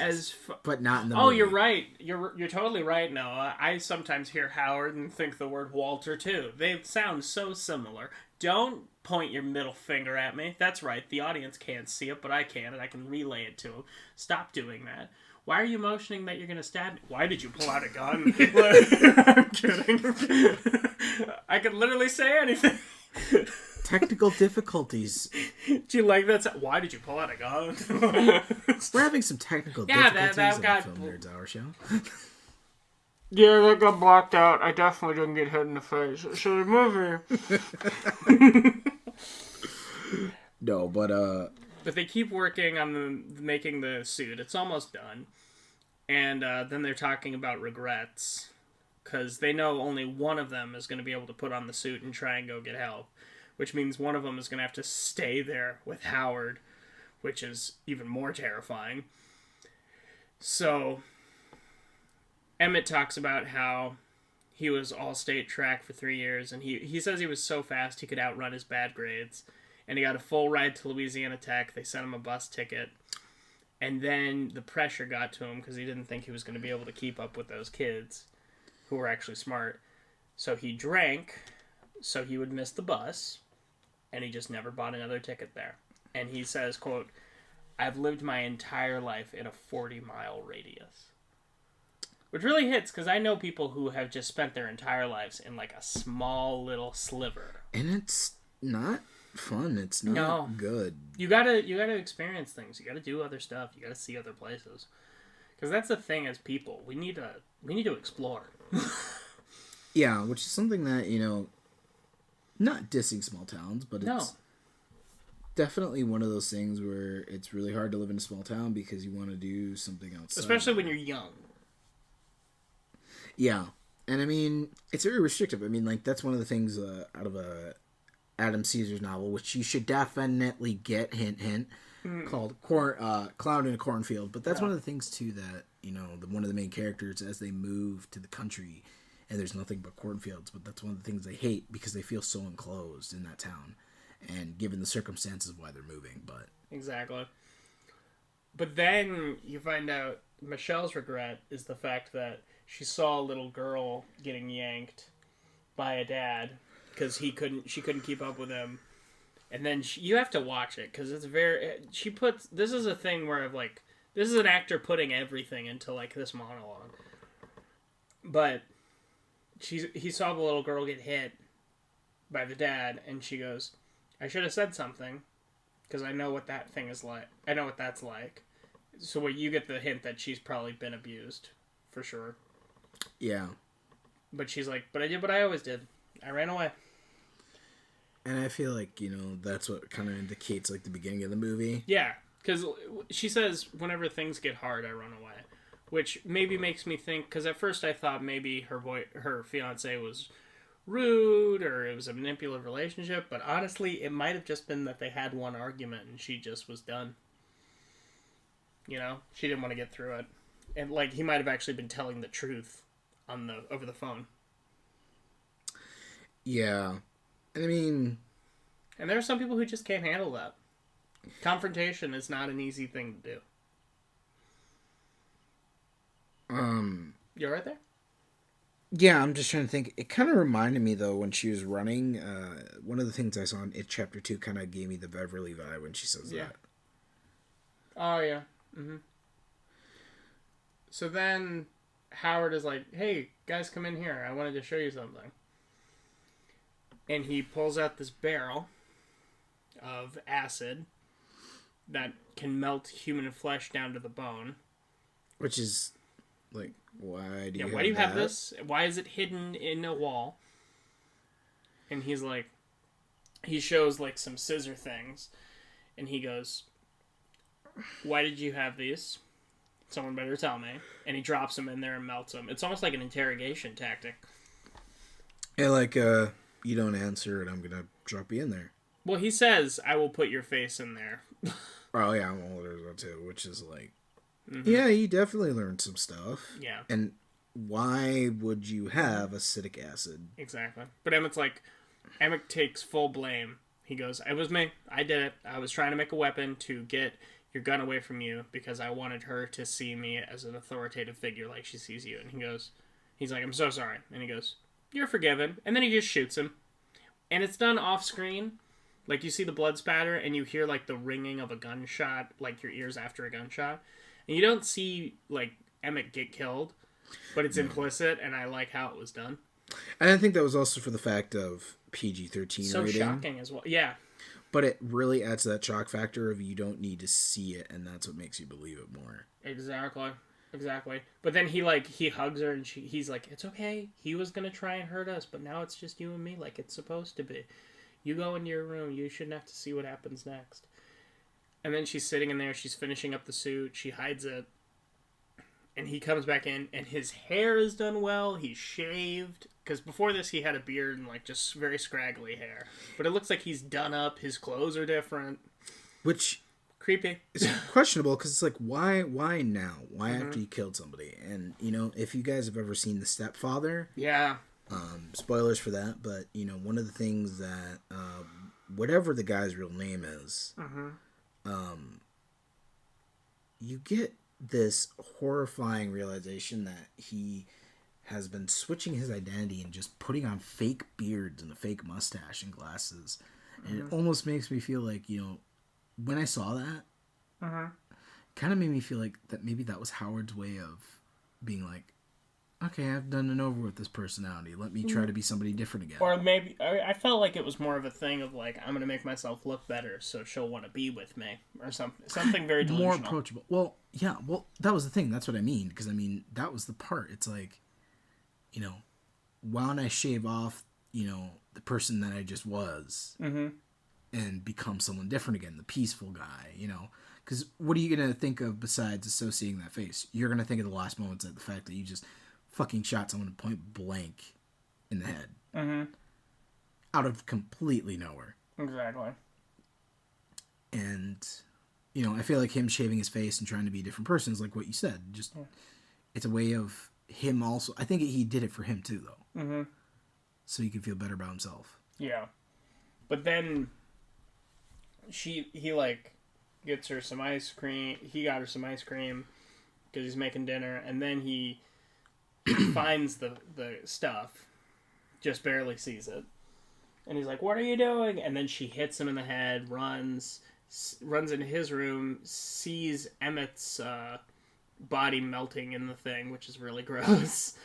but not in the movie. movie. You're right. You're totally right, Noah. I sometimes hear Howard and think the word Walter, too. They sound so similar. Don't point your middle finger at me. That's right. The audience can't see it, but I can, and I can relay it to them. Stop doing that. Why are you motioning that you're going to stab me? Why did you pull out a gun? I'm kidding. I could literally say anything. Technical difficulties. Do you like that? Why did you pull out a gun? We're having some technical difficulties on the Film Nerds Hour show. Yeah, that got blocked out. I definitely didn't get hit in the face. So the movie. No, but they keep working on making the suit. It's almost done. And then they're talking about regrets. Because they know only one of them is going to be able to put on the suit and try and go get help. Which means one of them is going to have to stay there with Howard. Which is even more terrifying. So Emmett talks about how he was all-state track for 3 years. And he says he was so fast he could outrun his bad grades. And he got a full ride to Louisiana Tech. They sent him a bus ticket. And then the pressure got to him because he didn't think he was going to be able to keep up with those kids who were actually smart. So he drank so he would miss the bus. And he just never bought another ticket there. And he says, quote, I've lived my entire life in a 40-mile radius. Which really hits because I know people who have just spent their entire lives in like a small little sliver. And it's not fun. It's not good. You gotta experience things. You gotta do other stuff. You gotta see other places. Because that's the thing as people. We need to explore. Yeah, which is something that, not dissing small towns, but it's definitely one of those things where it's really hard to live in a small town because you want to do something outside. Especially when you're young. Yeah. And I mean, it's very restrictive. I mean, like, that's one of the things out of Adam Caesar's novel, which you should definitely get, hint, hint, called Clown in a Cornfield. But that's one of the things, too, that, one of the main characters, as they move to the country and there's nothing but cornfields. But that's one of the things they hate because they feel so enclosed in that town, and given the circumstances why they're moving. But exactly. But then you find out Michelle's regret is the fact that she saw a little girl getting yanked by a dad because she couldn't keep up with him. And then you have to watch it because it's this is a thing where like, this is an actor putting everything into like this monologue. But he saw the little girl get hit by the dad, and she goes, I should have said something because I know what that thing is like. I know what that's like. So you get the hint that she's probably been abused for sure. Yeah. But she's like, but I did what I always did. I ran away. And I feel like, that's what kind of indicates, like, the beginning of the movie. Yeah, because she says, whenever things get hard, I run away. Which maybe makes me think, because at first I thought maybe her fiance was rude, or it was a manipulative relationship, but honestly, it might have just been that they had one argument, and she just was done. She didn't want to get through it. And, like, he might have actually been telling the truth over the phone. Yeah. I mean... And there are some people who just can't handle that. Confrontation is not an easy thing to do. You right there? Yeah, I'm just trying to think. It kind of reminded me, though, when she was running. One of the things I saw in It Chapter 2 kind of gave me the Beverly vibe when she says that. Oh, yeah. Mm-hmm. So then Howard is like, hey, guys, come in here. I wanted to show you something. And he pulls out this barrel of acid that can melt human flesh down to the bone. Which is, like, why do you have this? Why is it hidden in a wall? And he's like, he shows, like, some scissor things. And he goes, why did you have these? Someone better tell me. And he drops them in there and melts them. It's almost like an interrogation tactic. Yeah, like, you don't answer and I'm going to drop you in there. Well, he says, I will put your face in there. Oh, yeah, I'm older too, which is like, yeah, he definitely learned some stuff. Yeah. And why would you have acidic acid? Exactly. But Emmett takes full blame. He goes, it was me. I did it. I was trying to make a weapon to get your gun away from you because I wanted her to see me as an authoritative figure like she sees you. And he's like, I'm so sorry. And he goes, you're forgiven. And then he just shoots him. And it's done off screen. Like, you see the blood spatter and you hear, like, the ringing of a gunshot, like your ears after a gunshot. And you don't see, like, Emmett get killed, but it's implicit, and I like how it was done. And I think that was also for the fact of PG-13 so rating. Shocking as well. Yeah. But it really adds to that shock factor of you don't need to see it, and that's what makes you believe it more. Exactly. But then he hugs her, and he's like, it's okay. He was going to try and hurt us, but now it's just you and me like it's supposed to be. You go into your room. You shouldn't have to see what happens next. And then she's sitting in there. She's finishing up the suit. She hides it. And he comes back in, and his hair is done well. He's shaved. Because before this, he had a beard and, like, just very scraggly hair. But it looks like he's done up. His clothes are different. Which... creepy. It's questionable, because it's like, why now? Why after you killed somebody? And, if you guys have ever seen The Stepfather... Yeah. Spoilers for that, but, one of the things that... whatever the guy's real name is... you get this horrifying realization that he has been switching his identity and just putting on fake beards and a fake mustache and glasses. And it almost makes me feel like, when I saw that, kind of made me feel like that maybe that was Howard's way of being like, okay, I've done and over with this personality. Let me try to be somebody different again. Or maybe, I felt like it was more of a thing of like, I'm going to make myself look better so she'll want to be with me. Or something very delusional. More approachable. Well, yeah, that was the thing. That's what I mean. Because, that was the part. It's like, why don't I shave off, the person that I just was and become someone different again, the peaceful guy, Because what are you going to think of besides associating that face? You're going to think of the last moments at the fact that you just fucking shot someone point blank in the head. Out of completely nowhere. Exactly. And, I feel like him shaving his face and trying to be a different person is like what you said. Just, it's a way of him also. I think he did it for him too, though. Mm-hmm. So he could feel better about himself. Yeah. But then he like gets her some ice cream. He got her some ice cream because he's making dinner, and then he finds the stuff, just barely sees it, and he's like, "What are you doing?" And then she hits him in the head, runs into his room, sees Emmett's body melting in the thing, which is really gross.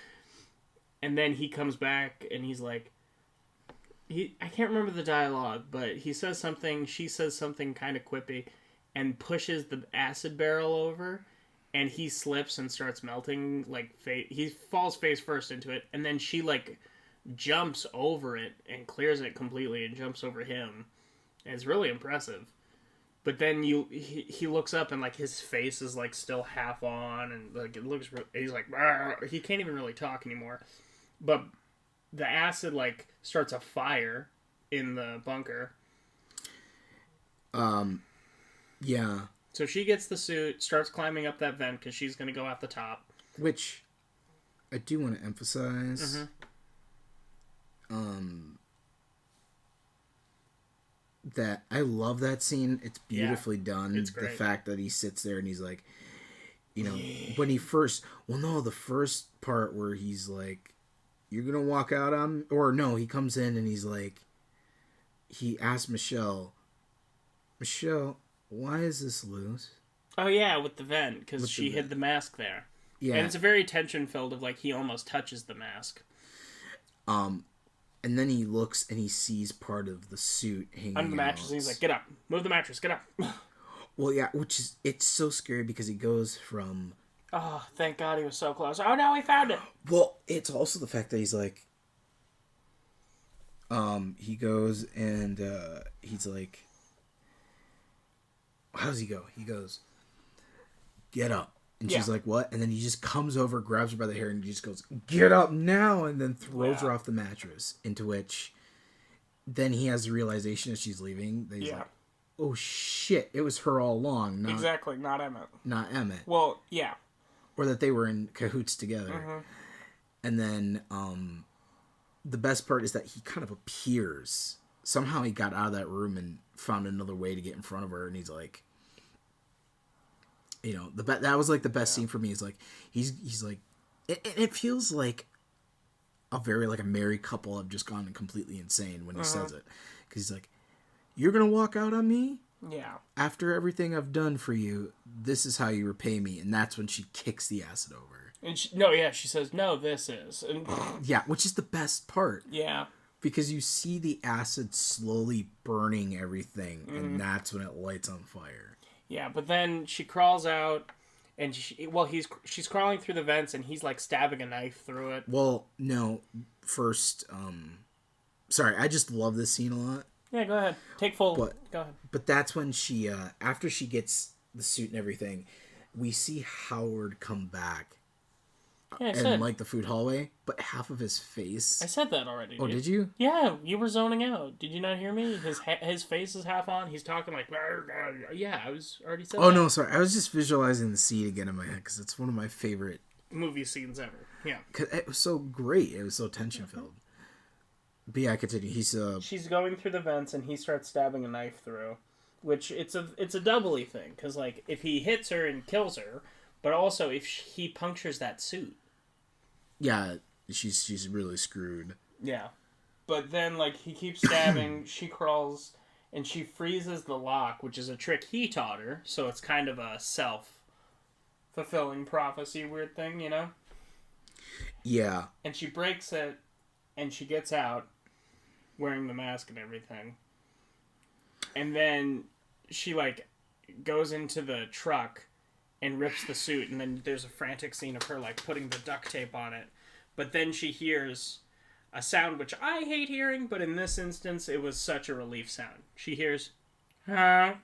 And then he comes back and he's like, I can't remember the dialogue, but he says something, she says something kind of quippy, and pushes the acid barrel over, and he slips and starts melting, like, he falls face first into it, and then she, like, jumps over it and clears it completely and jumps over him. And it's really impressive. But then he looks up and, like, his face is, like, still half on, and, like, it looks, he's like, "Argh." He can't even really talk anymore. But the acid, like, starts a fire in the bunker. Yeah. So she gets the suit, starts climbing up that vent because she's going to go out the top. Which I do want to emphasize. That I love that scene. It's beautifully done. It's great. The fact that he sits there and he's like, you know, when he first, the first part where he's like, "You're gonna walk out on," or no, he comes in and he's like, he asks Michelle, "Why is this loose?" Oh yeah, with the vent, because she hid the mask there. Yeah, and it's a very tension filled of, like, he almost touches the mask. And then he looks and he sees part of the suit hanging under the mattress. And he's like, "Get up, move the mattress, get up." Well, yeah, it's so scary because he goes from. Oh, thank God he was so close. Oh no, he found it. Well, it's also the fact that he's like, he goes and he's like, how does he go? He goes, "Get up." And she's like, "What?" And then he just comes over, grabs her by the hair, and he just goes, "Get up now!" And then throws her off the mattress, into which then he has the realization as she's leaving that he's like, "Oh shit, it was her all along." Exactly, not Emmett. Not Emmett. Well, yeah. Or that they were in cahoots together. Mm-hmm. And then the best part is that he kind of appears. Somehow he got out of that room and found another way to get in front of her, and he's like, you know, that was like the best scene for me. Is like he's like, it feels like a very like a married couple have just gone completely insane when he says it, because he's like, "You're gonna walk out on me? Yeah. After everything I've done for you, this is how you repay me." And that's when she kicks the acid over. And she says, "No, this is." And yeah, which is the best part. Yeah. Because you see the acid slowly burning everything, and that's when it lights on fire. Yeah, but then she crawls out, and she's crawling through the vents, and he's like stabbing a knife through it. Well, no, first, sorry, I just love this scene a lot. Yeah, go ahead. Go ahead. But that's when she, after she gets the suit and everything, we see Howard come back. Yeah, like the food hallway, but half of his face. I said that already. Oh, did you? Yeah, you were zoning out. Did you not hear me? His face is half on. He's talking like, yeah, I was already said. Oh no, sorry. I was just visualizing the scene again in my head because it's one of my favorite movie scenes ever. Yeah, because it was so great. It was so tension filled. But yeah, continue. She's going through the vents and he starts stabbing a knife through, which it's a doubly thing because like if he hits her and kills her, but also if he punctures that suit. Yeah, she's really screwed. Yeah. But then, like, he keeps stabbing, she crawls, and she freezes the lock, which is a trick he taught her, so it's kind of a self-fulfilling prophecy weird thing, you know? Yeah. And she breaks it, and she gets out, wearing the mask and everything. And then she, like, goes into the truck and rips the suit, and then there's a frantic scene of her, like, putting the duct tape on it. But then she hears a sound which I hate hearing, but in this instance, it was such a relief sound. She hears, "Ha,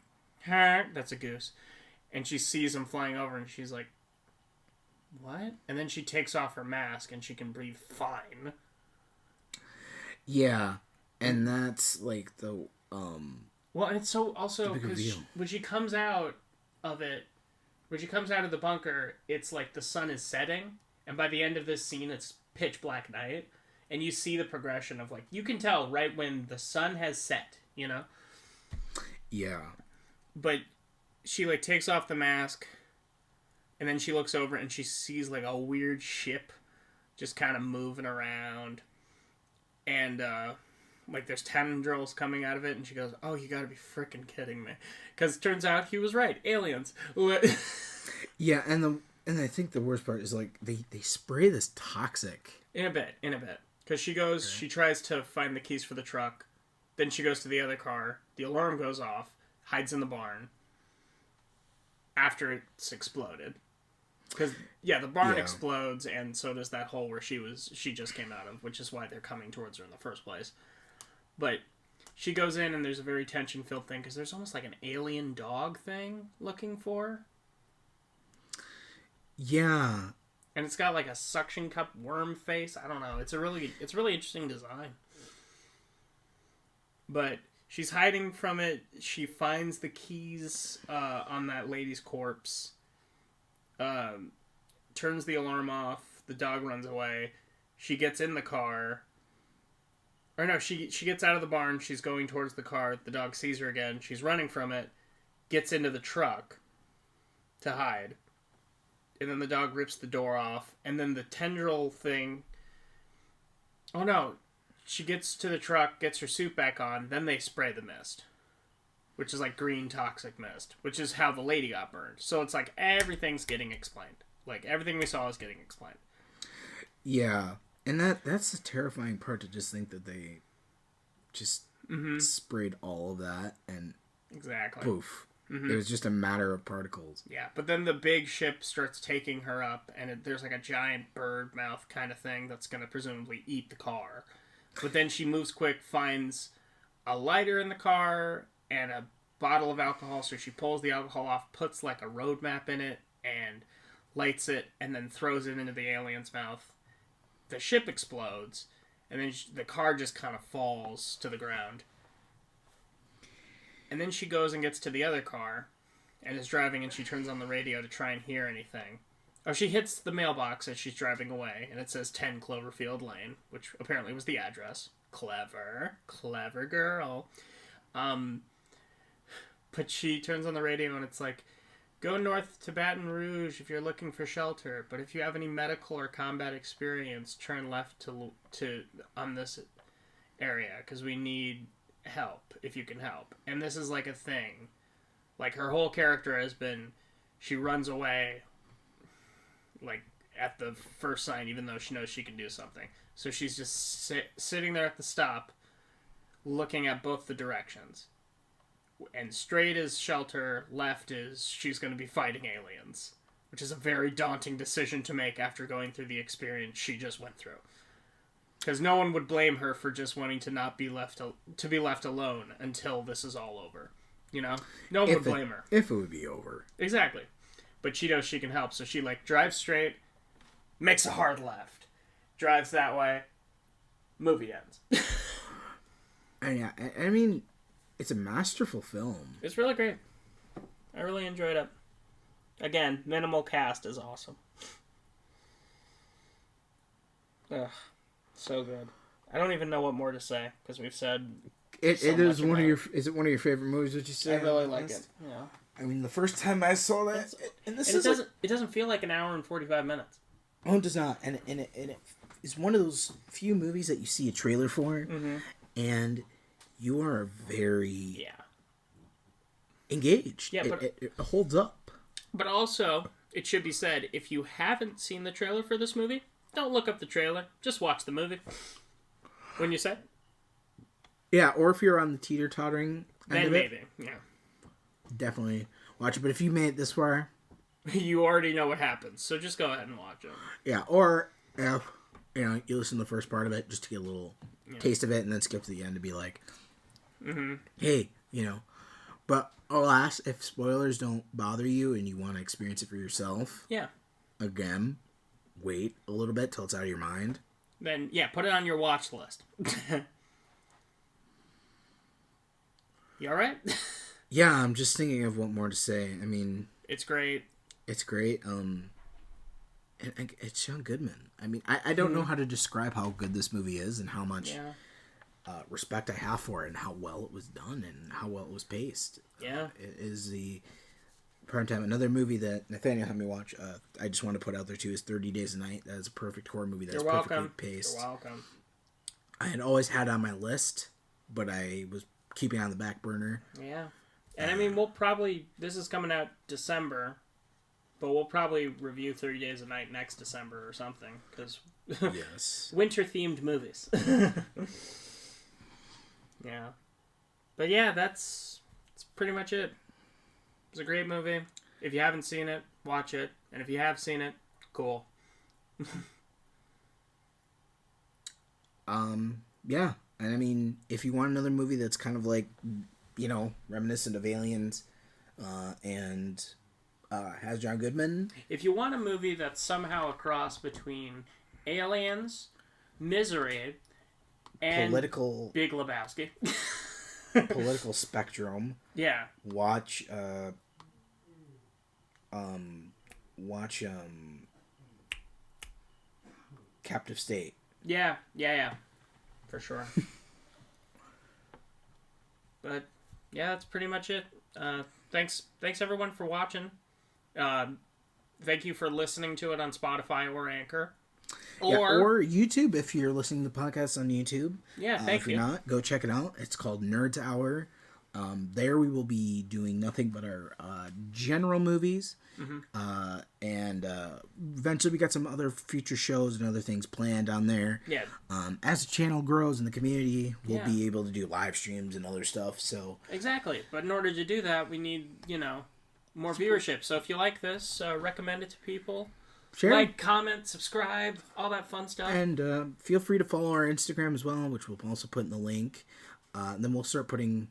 ha," that's a goose. And she sees him flying over, and she's like, "What?" And then she takes off her mask, and she can breathe fine. Yeah, and that's, like, the, Well, and it's so, also, because when she comes out of it, when she comes out of the bunker, it's like the sun is setting, And by the end of this scene, it's pitch black night. And you see the progression of, like, you can tell right when the sun has set, you know? Yeah. But she, like, takes off the mask, and then she looks over and she sees, like, a weird ship just kind of moving around. And, like, there's tendrils coming out of it, and she goes, oh, you gotta be freaking kidding me. Because it turns out he was right. Aliens. Yeah, and I think the worst part is, like, they spray this toxic. In a bit. Because she goes, she tries to find the keys for the truck. Then she goes to the other car. The alarm goes off. Hides in the barn. After it's exploded. Because, the barn explodes, and so does that hole where she just came out of, which is why they're coming towards her in the first place. But she goes in, and there's a very tension-filled thing, because there's almost like an alien dog thing looking for her. Yeah. And it's got like a suction cup worm face. I don't know. It's really interesting design. But she's hiding from it. She finds the keys on that lady's corpse. Turns the alarm off. The dog runs away. She gets in the car. Or no, she gets out of the barn. She's going towards the car. The dog sees her again. She's running from it. Gets into the truck to hide. And then the dog rips the door off. And then the tendril thing... Oh no. She gets to the truck, gets her suit back on, then they spray the mist. Which is like green toxic mist. Which is how the lady got burned. So it's like everything's getting explained. Like everything we saw is getting explained. Yeah. And that's the terrifying part, to just think that they just sprayed all of that and... Exactly. Poof. It was just a matter of particles. Yeah, but then the big ship starts taking her up, and there's like a giant bird mouth kind of thing that's going to presumably eat the car. But then she moves quick, finds a lighter in the car, and a bottle of alcohol, so she pulls the alcohol off, puts like a road map in it, and lights it, and then throws it into the alien's mouth. The ship explodes, and then the car just kind of falls to the ground. And then she goes and gets to the other car and is driving, and she turns on the radio to try and hear anything. Oh, she hits the mailbox as she's driving away, and it says 10 Cloverfield Lane, which apparently was the address. Clever girl. But she turns on the radio, and it's like, go north to Baton Rouge if you're looking for shelter, but if you have any medical or combat experience, turn left to on this area, because we need... help if you can help. And this is like a thing, like her whole character has been, she runs away like at the first sign, even though she knows she can do something. So she's just sitting there at the stop looking at both the directions, and straight is shelter, left is she's going to be fighting aliens, which is a very daunting decision to make after going through the experience she just went through. Because no one would blame her for just wanting to not be left alone until this is all over. You know? No one would blame her. If it would be over. Exactly. But she knows she can help, so she, like, drives straight, makes a hard left, drives that way, movie ends. And yeah, I mean, it's a masterful film. It's really great. I really enjoyed it. Again, minimal cast is awesome. Ugh. So good. I don't even know what more to say, because we've said it is one of your... Is it one of your favorite movies, would you say? I really like it. Yeah. I mean, the first time I saw that... It doesn't feel like an hour and 45 minutes. Oh, it does not. And it is one of those few movies that you see a trailer for, and you are very... engaged. Yeah, but... It holds up. But also, it should be said, if you haven't seen the trailer for this movie... Don't look up the trailer. Just watch the movie. Wouldn't you say? Yeah, or if you're on the teeter-tottering end of it, maybe. Yeah. Definitely watch it. But if you made it this far... you already know what happens, so just go ahead and watch it. Yeah, or if, you listen to the first part of it just to get a little taste of it, and then skip to the end to be like, hey, But alas, if spoilers don't bother you and you want to experience it for yourself... Yeah. Again... Wait a little bit till it's out of your mind. Then, put it on your watch list. You alright? Yeah, I'm just thinking of what more to say. I mean... It's great. It's great. And it's John Goodman. I mean, I don't know how to describe how good this movie is and how much respect I have for it and how well it was done and how well it was paced. Yeah. It is the prime time. Another movie that Nathaniel had me watch, I just want to put out there too, is 30 Days a Night. That is a perfect horror movie that's perfectly paced. You're welcome. I had always had it on my list, but I was keeping it on the back burner. Yeah. And I mean, this is coming out December, but we'll probably review 30 Days a Night next December or something, because yes. winter-themed movies. Yeah. But yeah, that's pretty much it. It's a great movie. If you haven't seen it, watch it. And if you have seen it, cool. Yeah. And I mean, if you want another movie that's kind of like, reminiscent of Aliens, and has John Goodman. If you want a movie that's somehow a cross between Aliens, Misery, and political Big Lebowski. Political spectrum. Yeah. Watch Captive State. Yeah. For sure. But yeah, that's pretty much it. Thanks everyone for watching. Thank you for listening to it on Spotify or Anchor. Or YouTube if you're listening to podcasts on YouTube. Yeah, thank you. If you're not, go check it out. It's called Nerds Hour. There we will be doing nothing but our general movies. Mm-hmm. And eventually we got some other future shows and other things planned on there. Yeah. As the channel grows in the community, we'll be able to do live streams and other stuff. So exactly. But in order to do that, we need, more viewership. So if you like this, recommend it to people. Share. Like, comment, subscribe, all that fun stuff. And feel free to follow our Instagram as well, which we'll also put in the link. Then we'll start putting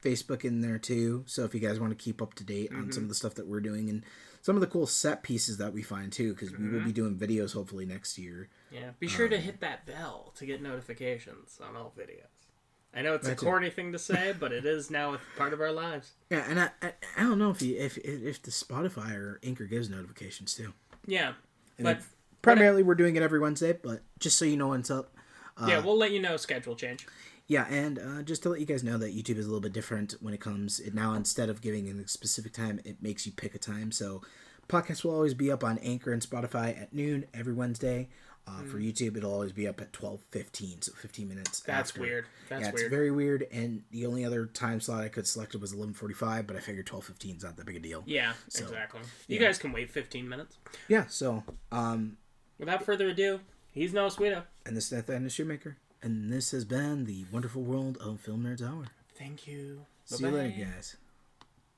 Facebook in there too. So if you guys want to keep up to date on some of the stuff that we're doing and some of the cool set pieces that we find too, because we will be doing videos hopefully next year. Yeah, be sure to hit that bell to get notifications on all videos. I know it's a corny thing to say, but it is now a part of our lives. Yeah, and I don't know if the Spotify or Anchor gives notifications too. Yeah, but primarily we're doing it every Wednesday, but just so you know what's up. We'll let you know schedule change. Yeah, and just to let you guys know that YouTube is a little bit different when it comes. Now instead of giving a specific time, it makes you pick a time. So podcasts will always be up on Anchor and Spotify at noon every Wednesday. For YouTube, it'll always be up at 12:15, so 15 minutes. That's after. weird. It's very weird. And the only other time slot I could select was 11:45, but I figured 12:15 is not that big a deal. Yeah, so, exactly. You guys can wait 15 minutes. Yeah. So, without further ado, he's Noah Sweeto, and this is Nathaniel Shoemaker, and this has been the wonderful world of Film Nerds Hour. Thank you. See you later, guys.